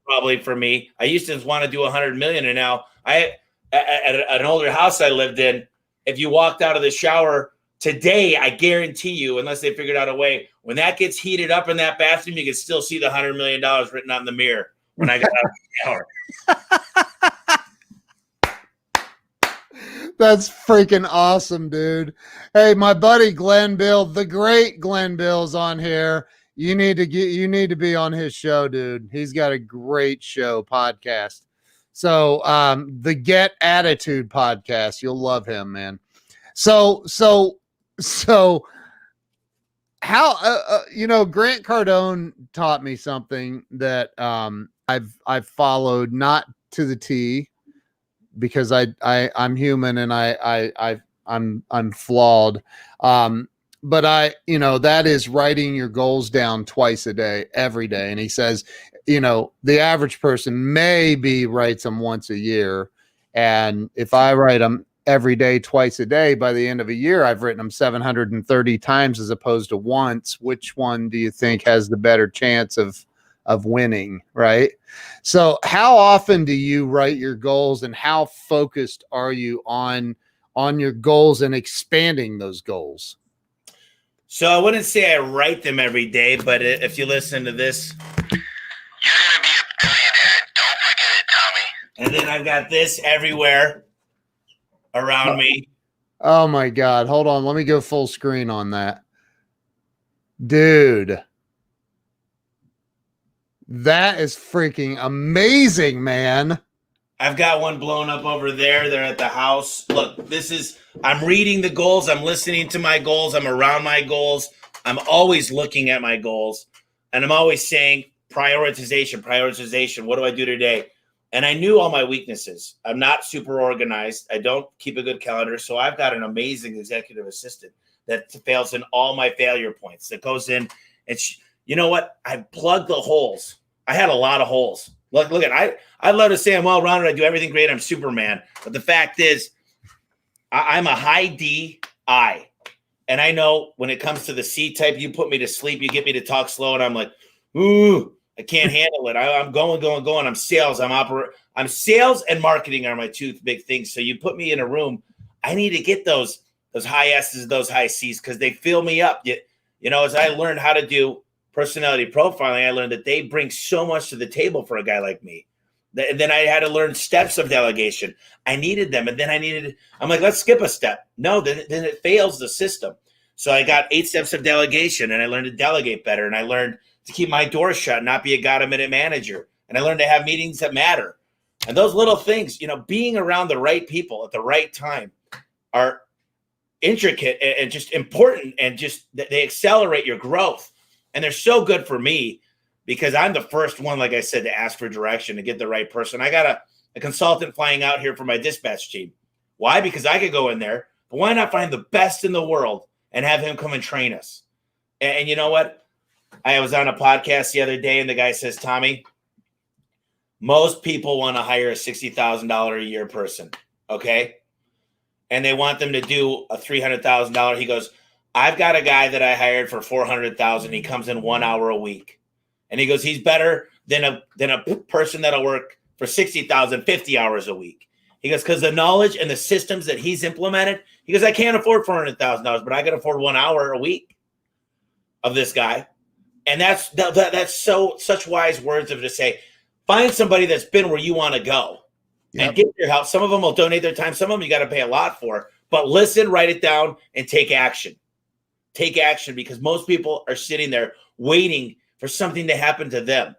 [SPEAKER 2] Probably for me, I used to want to do 100 million. And now at an older house I lived in, if you walked out of the shower today, I guarantee you, unless they figured out a way, when that gets heated up in that bathroom, you can still see the $100 million written on the mirror when I got out of the shower.
[SPEAKER 1] That's freaking awesome, dude. Hey, my buddy Glenn Bill, the great Glenn Bill's on here. You need to be on his show, dude. He's got a great show podcast. So, the Get Attitude podcast, you'll love him, man. So how Grant Cardone taught me something that I've followed, not to the T, because I'm human and I'm flawed. But that is writing your goals down twice a day, every day. And he says, the average person maybe writes them once a year. And if I write them every day, twice a day, by the end of a year, I've written them 730 times as opposed to once. Which one do you think has the better chance of winning? Right. So how often do you write your goals and how focused are you on your goals and expanding those goals?
[SPEAKER 2] So I wouldn't say I write them every day, but if you listen to this, you're going to be a billionaire. Don't forget it, Tommy. And then I've got this everywhere around me.
[SPEAKER 1] Oh my God. Hold on. Let me go full screen on that. Dude. That is freaking amazing, man.
[SPEAKER 2] I've got one blown up over there. They're at the house. Look, I'm reading the goals. I'm listening to my goals. I'm around my goals. I'm always looking at my goals. And I'm always saying prioritization. What do I do today? And I knew all my weaknesses. I'm not super organized. I don't keep a good calendar. So I've got an amazing executive assistant that fails in all my failure points, that goes in and you know what? I plugged the holes. I had a lot of holes. Look at I'd love to say I'm well rounded. I do everything great. I'm Superman. But the fact is, I'm a high D I. And I know when it comes to the C type, you put me to sleep, you get me to talk slow, and I'm like, ooh, I can't handle it. I'm going. I'm sales. I'm sales and marketing are my two big things. So you put me in a room, I need to get those high S's, those high C's, because they fill me up. As I learned how to do personality profiling, I learned that they bring so much to the table for a guy like me. Then I had to learn steps of delegation. I needed them. And then I'm like, let's skip a step. No, then it fails the system. So I got 8 steps of delegation, and I learned to delegate better. And I learned to keep my door shut, not be a got-a-minute manager. And I learned to have meetings that matter. And those little things, being around the right people at the right time are intricate and just important, and just they accelerate your growth. And they're so good for me because I'm the first one, like I said, to ask for direction, to get the right person. I got a consultant flying out here for my dispatch team. Why? Because I could go in there, but why not find the best in the world and have him come and train us? And you know what? I was on a podcast the other day, and the guy says, Tommy, most people want to hire a $60,000 a year person, okay? And they want them to do a $300,000. He goes, I've got a guy that I hired for $400,000. He comes in 1 hour a week. And he goes, he's better than a person that'll work for $60,000, 50 hours a week. He goes, because the knowledge and the systems that he's implemented, he goes, I can't afford $400,000, but I can afford 1 hour a week of this guy. And that's such wise words of to say, find somebody that's been where you want to go and get your help. Some of them will donate their time. Some of them you got to pay a lot for, but listen, write it down, and take action. Take action, because most people are sitting there waiting for something to happen to them.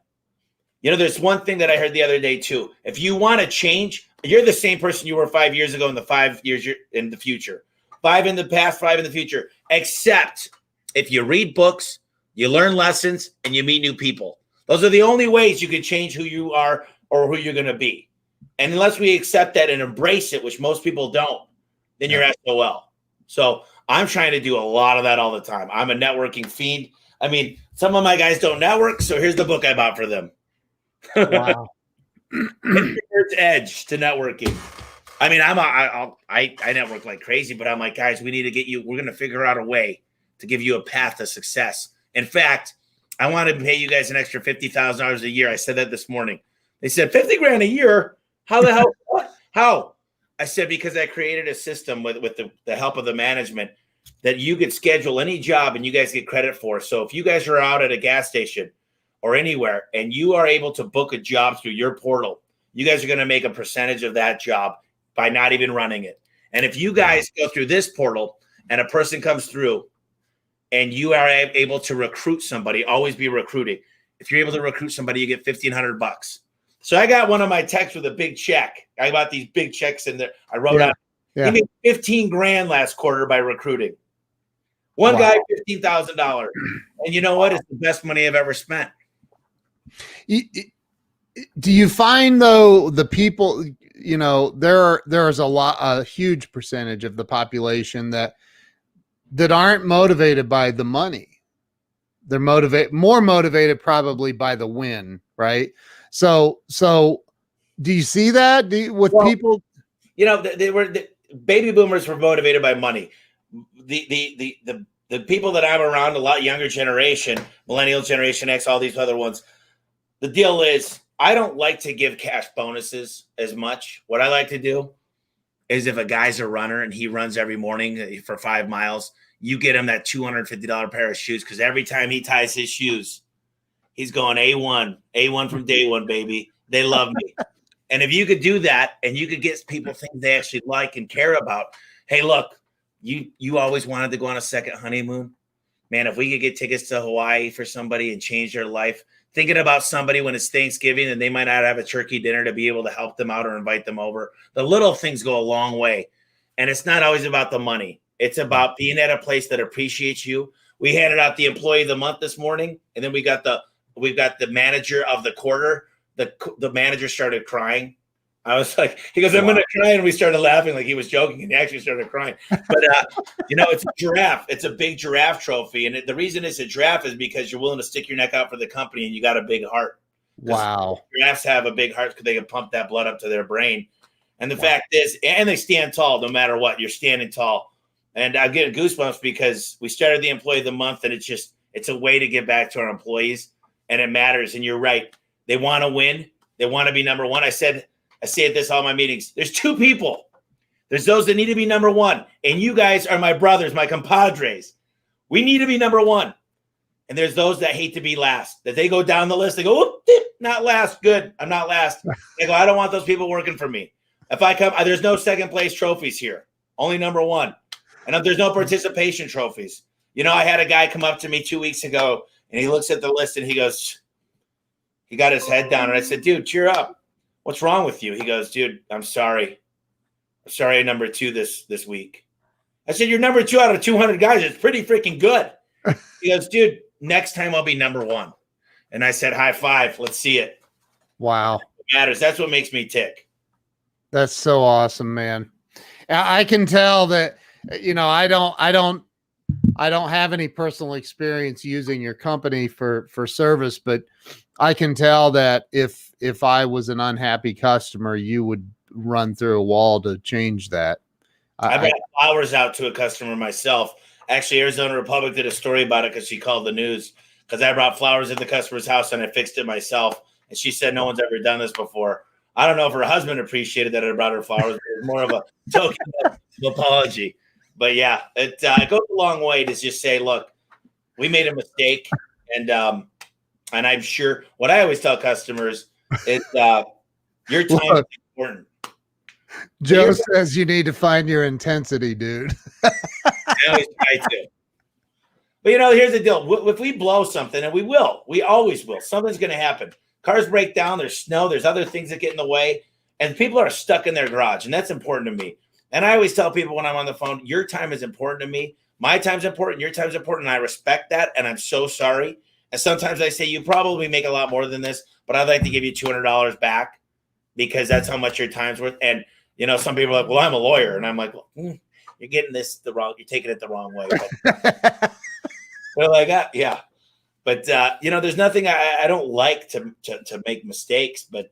[SPEAKER 2] You know, there's one thing that I heard the other day too. If you want to change, you're the same person you were 5 years ago in the 5 years you're in the future. 5 in the past, 5 in the future, except if you read books, you learn lessons, and you meet new people. Those are the only ways you can change who you are or who you're going to be. And unless we accept that and embrace it, which most people don't, then you're SOL. So I'm trying to do a lot of that all the time. I'm a networking fiend. I mean, some of my guys don't network, so here's the book I bought for them.
[SPEAKER 1] Wow.
[SPEAKER 2] Introvert's Edge to networking. I mean, I network like crazy, but I'm like, guys, we need to get you. We're going to figure out a way to give you a path to success. In fact, I want to pay you guys an extra $50,000 a year. I said that this morning. They said $50,000 a year. How the hell? What? How? I said, because I created a system with the help of the management that you could schedule any job and you guys get credit for. So if you guys are out at a gas station or anywhere and you are able to book a job through your portal, you guys are going to make a percentage of that job by not even running it. And if you guys go through this portal and a person comes through and you are able to recruit somebody, always be recruiting. If you're able to recruit somebody, you get $1,500. So I got one of my techs with a big check. I got these big checks in there. I wrote out. He made $15,000 last quarter by recruiting. One guy, $15,000. And you know what? It's the best money I've ever spent.
[SPEAKER 1] Do you find though the people, you know, there's a huge percentage of the population that aren't motivated by the money. They're more motivated probably by the win, right? So do you see that people?
[SPEAKER 2] You know, the baby boomers were motivated by money. The people that I'm around, a lot younger generation, millennial, Generation X, all these other ones. The deal is, I don't like to give cash bonuses as much. What I like to do is, if a guy's a runner and he runs every morning for 5 miles, you get him that $250 pair of shoes, because every time he ties his shoes, he's going A1 from day one, baby. They love me. And if you could do that and you could get people things they actually like and care about, hey, look, you always wanted to go on a second honeymoon. Man, if we could get tickets to Hawaii for somebody and change their life, thinking about somebody when it's Thanksgiving and they might not have a turkey dinner to be able to help them out or invite them over. The little things go a long way. And it's not always about the money. It's about being at a place that appreciates you. We handed out the employee of the month this morning, and then we've got the manager of the quarter. The manager started crying. I was like, he goes, I'm going to cry. And we started laughing like he was joking, and he actually started crying. But, you know, it's a giraffe. It's a big giraffe trophy. And the reason it's a giraffe is because you're willing to stick your neck out for the company and you got a big heart.
[SPEAKER 1] Wow.
[SPEAKER 2] Giraffes have a big heart because they can pump that blood up to their brain. And the fact is, and they stand tall no matter what. You're standing tall. And I'm getting goosebumps because we started the employee of the month, and it's a way to give back to our employees, and it matters. And you're right. They want to win. They want to be number one. I say at this all my meetings. There's two people. There's those that need to be number one, and you guys are my brothers, my compadres. We need to be number one. And there's those that hate to be last. That they go down the list. They go, oh, not last. Good. I'm not last. They go, I don't want those people working for me. If I come, there's no second place trophies here. Only number one. And there's no participation trophies. You know, I had a guy come up to me 2 weeks ago, and he looks at the list, and he goes, he got his head down. And I said, dude, cheer up. What's wrong with you? He goes, dude, I'm sorry. I'm sorry I'm number 2 this week. I said, you're number 2 out of 200 guys. It's pretty freaking good. He goes, dude, next time I'll be number 1. And I said, high five. Let's see it.
[SPEAKER 1] Wow.
[SPEAKER 2] It matters. That's what makes me tick.
[SPEAKER 1] That's so awesome, man. I can tell that, you know, I don't have any personal experience using your company for service, but I can tell that if I was an unhappy customer, you would run through a wall to change that.
[SPEAKER 2] I brought flowers out to a customer myself. Actually, Arizona Republic did a story about it because she called the news, because I brought flowers at the customer's house and I fixed it myself. And she said, no one's ever done this before. I don't know if her husband appreciated that I brought her flowers. It was more of a token of apology. But yeah, it goes a long way to just say, look, we made a mistake. And I'm sure what I always tell customers is your time is important.
[SPEAKER 1] Joe says you need to find your intensity, dude.
[SPEAKER 2] I always try to. But, here's the deal. If we blow something, and we always will, something's going to happen. Cars break down. There's snow. There's other things that get in the way. And people are stuck in their garage. And that's important to me. And I always tell people when I'm on the phone, your time is important to me. My time's important. Your time's important. And I respect that. And I'm so sorry. And sometimes I say, you probably make a lot more than this, but I'd like to give you $200 back because that's how much your time's worth. And, some people are like, well, I'm a lawyer. And I'm like, well, you're getting this you're taking it the wrong way. But they're like, yeah. But, there's nothing I don't like to make mistakes. But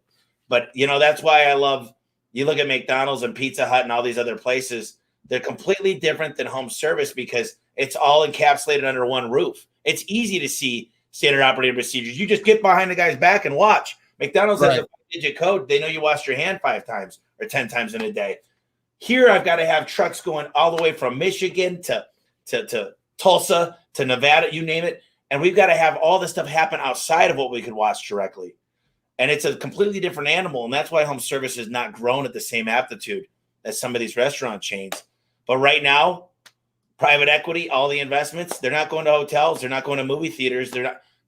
[SPEAKER 2] that's why I love, you look at McDonald's and Pizza Hut and all these other places, they're completely different than home service because it's all encapsulated under one roof. It's easy to see standard operating procedures. You just get behind the guy's back and watch. McDonald's has a 5-digit code. They know you washed your hand 5 times or 10 times in a day. Here, I've got to have trucks going all the way from Michigan to Tulsa to Nevada, you name it. And we've got to have all this stuff happen outside of what we could watch directly. And it's a completely different animal. And that's why home service has not grown at the same aptitude as some of these restaurant chains. But right now, private equity, all the investments, they're not going to hotels. They're not going to movie theaters.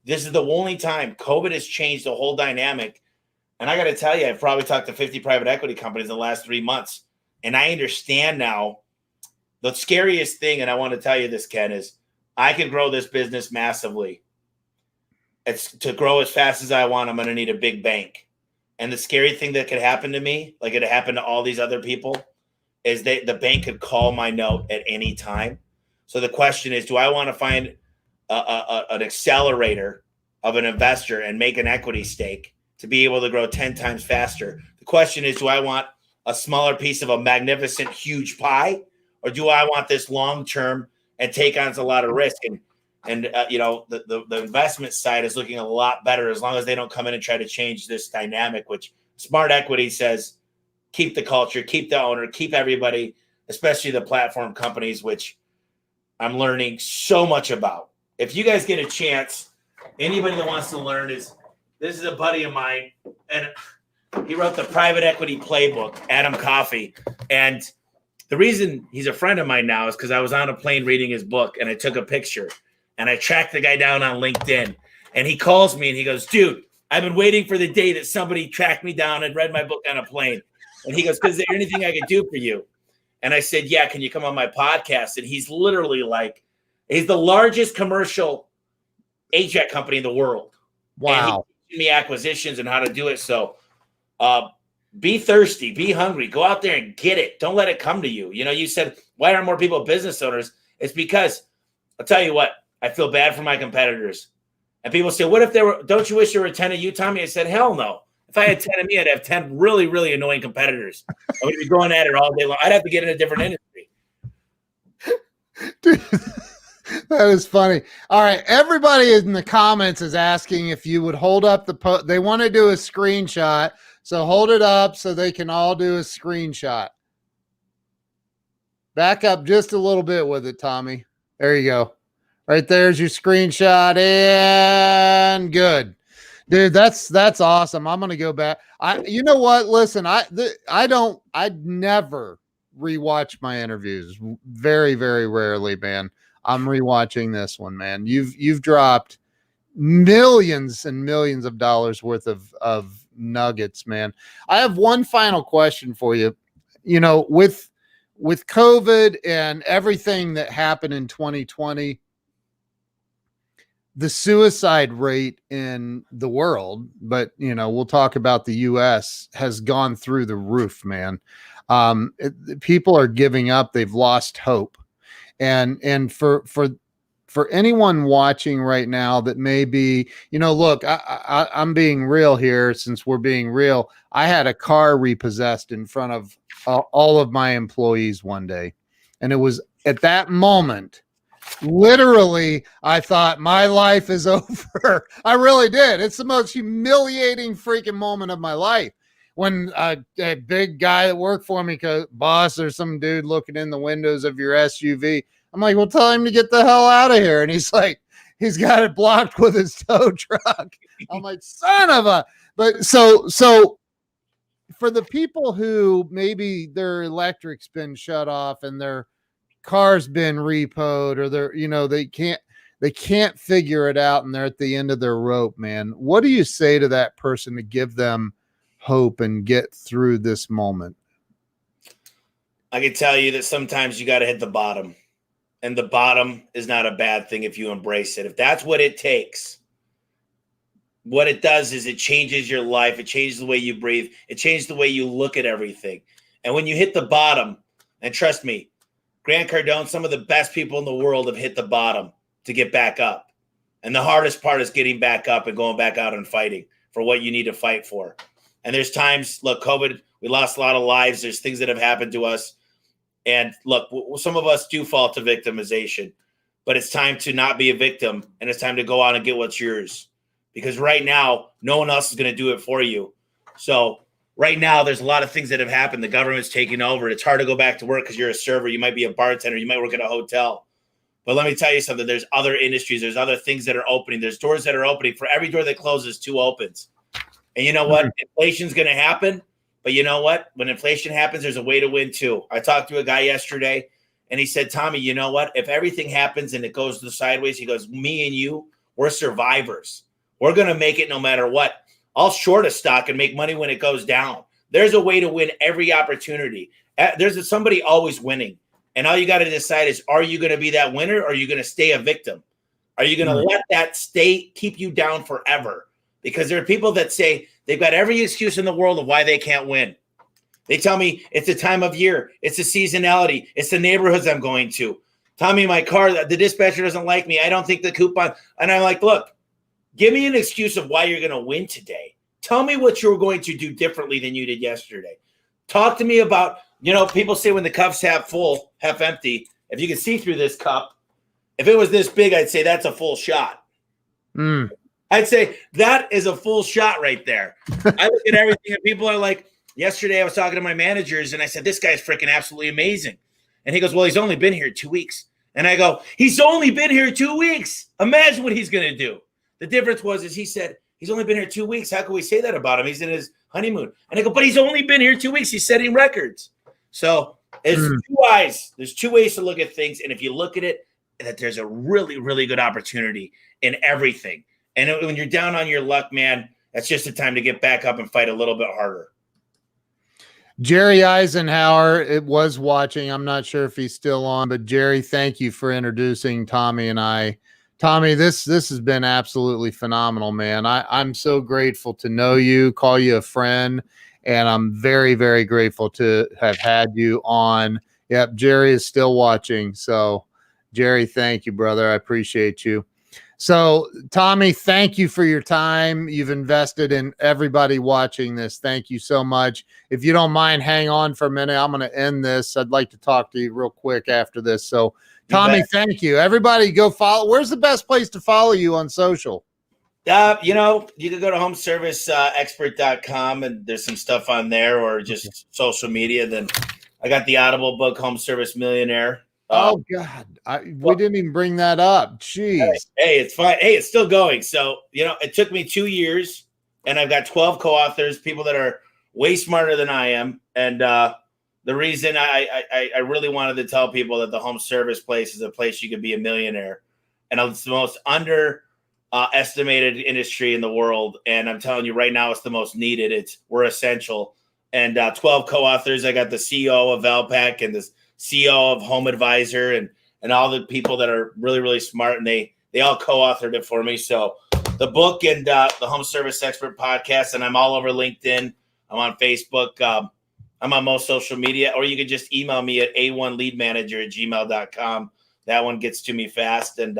[SPEAKER 2] This is the only time. COVID has changed the whole dynamic. And I got to tell you, I've probably talked to 50 private equity companies in the last 3 months. And I understand now the scariest thing, and I want to tell you this, Ken, is I could grow this business massively. It's to grow as fast as I want. I'm going to need a big bank. And the scary thing that could happen to me, like it happened to all these other people, is that the bank could call my note at any time. So the question is, do I want to find an accelerator of an investor and make an equity stake to be able to grow 10 times faster? The question is, do I want a smaller piece of a magnificent, huge pie, or do I want this long-term and take on a lot of risk? And the investment side is looking a lot better as long as they don't come in and try to change this dynamic, which smart equity says, keep the culture, keep the owner, keep everybody, especially the platform companies, which I'm learning so much about. If you guys get a chance, anybody that wants to learn this is a buddy of mine, and he wrote the private equity playbook, Adam Coffey. And the reason he's a friend of mine now is because I was on a plane reading his book and I took a picture and I tracked the guy down on LinkedIn, and he calls me and he goes, dude, I've been waiting for the day that somebody tracked me down and read my book on a plane. And he goes, is there anything I could do for you? And I said, yeah, can you come on my podcast? And he's literally like, he's the largest commercial HVAC company in the world.
[SPEAKER 1] Wow.
[SPEAKER 2] And he's teaching me acquisitions and how to do it. So be thirsty, be hungry, go out there and get it. Don't let it come to you. You said, why aren't more people business owners? It's because I'll tell you what, I feel bad for my competitors. And people say, what if don't you wish there were 10 of you, Tommy? I said, hell no. If I had 10 of me, I'd have 10 really, really annoying competitors. I would be going at it all day long. I'd have to get in a different industry.
[SPEAKER 1] Dude, that is funny. All right. Everybody in the comments is asking if you would hold up the they want to do a screenshot. So hold it up so they can all do a screenshot. Back up just a little bit with it, Tommy. There you go. Right there's your screenshot, and good. Dude, that's awesome. I'm gonna go back. You know what? Listen, I'd never rewatch my interviews. Very, very rarely, man. I'm rewatching this one, man. You've dropped millions and millions of dollars worth of nuggets, man. I have one final question for you. With COVID and everything that happened in 2020. The suicide rate in the world, but we'll talk about the US, has gone through the roof, man. People are giving up. They've lost hope. And for anyone watching right now that may be, look, I'm being real here. Since we're being real, I had a car repossessed in front of all of my employees one day. And it was at that moment, literally, I thought my life is over. I really did. It's the most humiliating freaking moment of my life. when a big guy that worked for me, boss, there's some dude looking in the windows of your SUV. I'm like, well, tell him to get the hell out of here. And he's like, he's got it blocked with his tow truck. I'm like, son of a, but so for the people who maybe their electric's been shut off and their car's been repoed, or they're, they can't figure it out and they're at the end of their rope, man, what do you say to that person to give them hope and get through this moment?
[SPEAKER 2] I can tell you that sometimes you got to hit the bottom, and the bottom is not a bad thing if you embrace it. If that's what it takes, what it does is it changes your life. It changes the way you breathe. It changes the way you look at everything. And when you hit the bottom, and trust me, Grant Cardone, some of the best people in the world have hit the bottom to get back up. And the hardest part is getting back up and going back out and fighting for what you need to fight for. And there's times, look, COVID, we lost a lot of lives. There's things that have happened to us. And look, some of us do fall to victimization, but it's time to not be a victim, and it's time to go out and get what's yours. Because right now, no one else is going to do it for you. So right now, there's a lot of things that have happened. The government's taking over. It's hard to go back to work because you're a server. You might be a bartender. You might work at a hotel. But let me tell you something. There's other industries. There's other things that are opening. There's doors that are opening. For every door that closes, 2 opens. And you know what? Inflation's going to happen. But you know what? When inflation happens, there's a way to win too. I talked to a guy yesterday, and he said, Tommy, you know what? If everything happens and it goes to the sideways, he goes, me and you, we're survivors. We're going to make it no matter what. I'll short a stock and make money when it goes down. There's a way to win every opportunity. There's somebody always winning. And all you got to decide is, are you going to be that winner, or are you going to stay a victim? Are you going to let that keep you down forever? Because there are people that say they've got every excuse in the world of why they can't win. They tell me it's the time of year. It's the seasonality. It's the neighborhoods I'm going to. Tommy, my car, the dispatcher doesn't like me. I don't think the coupon. And I'm like, look, give me an excuse of why you're going to win today. Tell me what you're going to do differently than you did yesterday. Talk to me about, people say when the cup's half full, half empty, if you can see through this cup, if it was this big, I'd say that's a full shot. I'd say that is a full shot right there. I look at everything and people are like, yesterday I was talking to my managers and I said, this guy's freaking absolutely amazing. And he goes, well, he's only been here 2 weeks. And I go, he's only been here 2 weeks. Imagine what he's going to do. The difference is he said, he's only been here 2 weeks. How can we say that about him? He's in his honeymoon. And I go, but he's only been here 2 weeks. He's setting records. So there's 2 eyes. There's 2 ways to look at things. And if you look at it, that there's a really, really good opportunity in everything. And when you're down on your luck, man, that's just the time to get back up and fight a little bit harder.
[SPEAKER 1] Jerry Eisenhower was watching. I'm not sure if he's still on, but Jerry, thank you for introducing Tommy and I. Tommy, this has been absolutely phenomenal, man. I'm so grateful to know you, call you a friend, and I'm very, very grateful to have had you on. Yep, Jerry is still watching. So, Jerry, thank you, brother. I appreciate you. So, Tommy, thank you for your time. You've invested in everybody watching this. Thank you so much. If you don't mind, hang on for a minute. I'm going to end this. I'd like to talk to you real quick after this. So, Tommy, thank you. Everybody go follow. Where's the best place to follow you on social?
[SPEAKER 2] You can go to homeserviceexpert.com and there's some stuff on there, or just social media. Then I got the Audible book, Home Service Millionaire.
[SPEAKER 1] Oh God, we didn't even bring that up. Jeez.
[SPEAKER 2] Hey, it's fine. Hey, it's still going. So, it took me 2 years and I've got 12 co-authors, people that are way smarter than I am. And the reason I really wanted to tell people that the home service place is a place you could be a millionaire. And it's the most estimated industry in the world. And I'm telling you right now, it's the most needed. We're essential. And 12 co-authors. I got the CEO of Valpak and the CEO of Home Advisor and all the people that are really, really smart. And they all co-authored it for me. So the book and the Home Service Expert podcast, and I'm all over LinkedIn. I'm on Facebook. I'm on most social media, or you can just email me at a1leadmanager@gmail.com. That one gets to me fast. And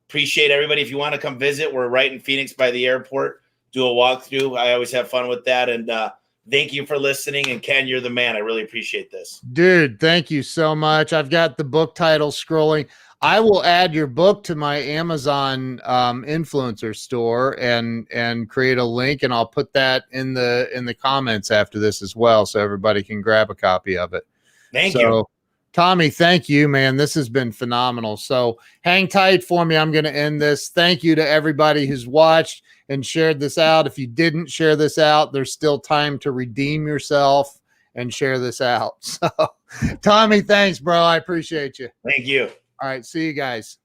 [SPEAKER 2] appreciate everybody. If you want to come visit, we're right in Phoenix by the airport. Do a walkthrough. I always have fun with that. And thank you for listening. And Ken, you're the man. I really appreciate this.
[SPEAKER 1] Dude, thank you so much. I've got the book title scrolling. I will add your book to my Amazon influencer store and create a link, and I'll put that in the comments after this as well, so everybody can grab a copy of it.
[SPEAKER 2] Thank you.
[SPEAKER 1] Tommy, thank you, man. This has been phenomenal. So hang tight for me. I'm going to end this. Thank you to everybody who's watched and shared this out. If you didn't share this out, there's still time to redeem yourself and share this out. So, Tommy, thanks, bro. I appreciate you.
[SPEAKER 2] Thank you.
[SPEAKER 1] All right. See you guys.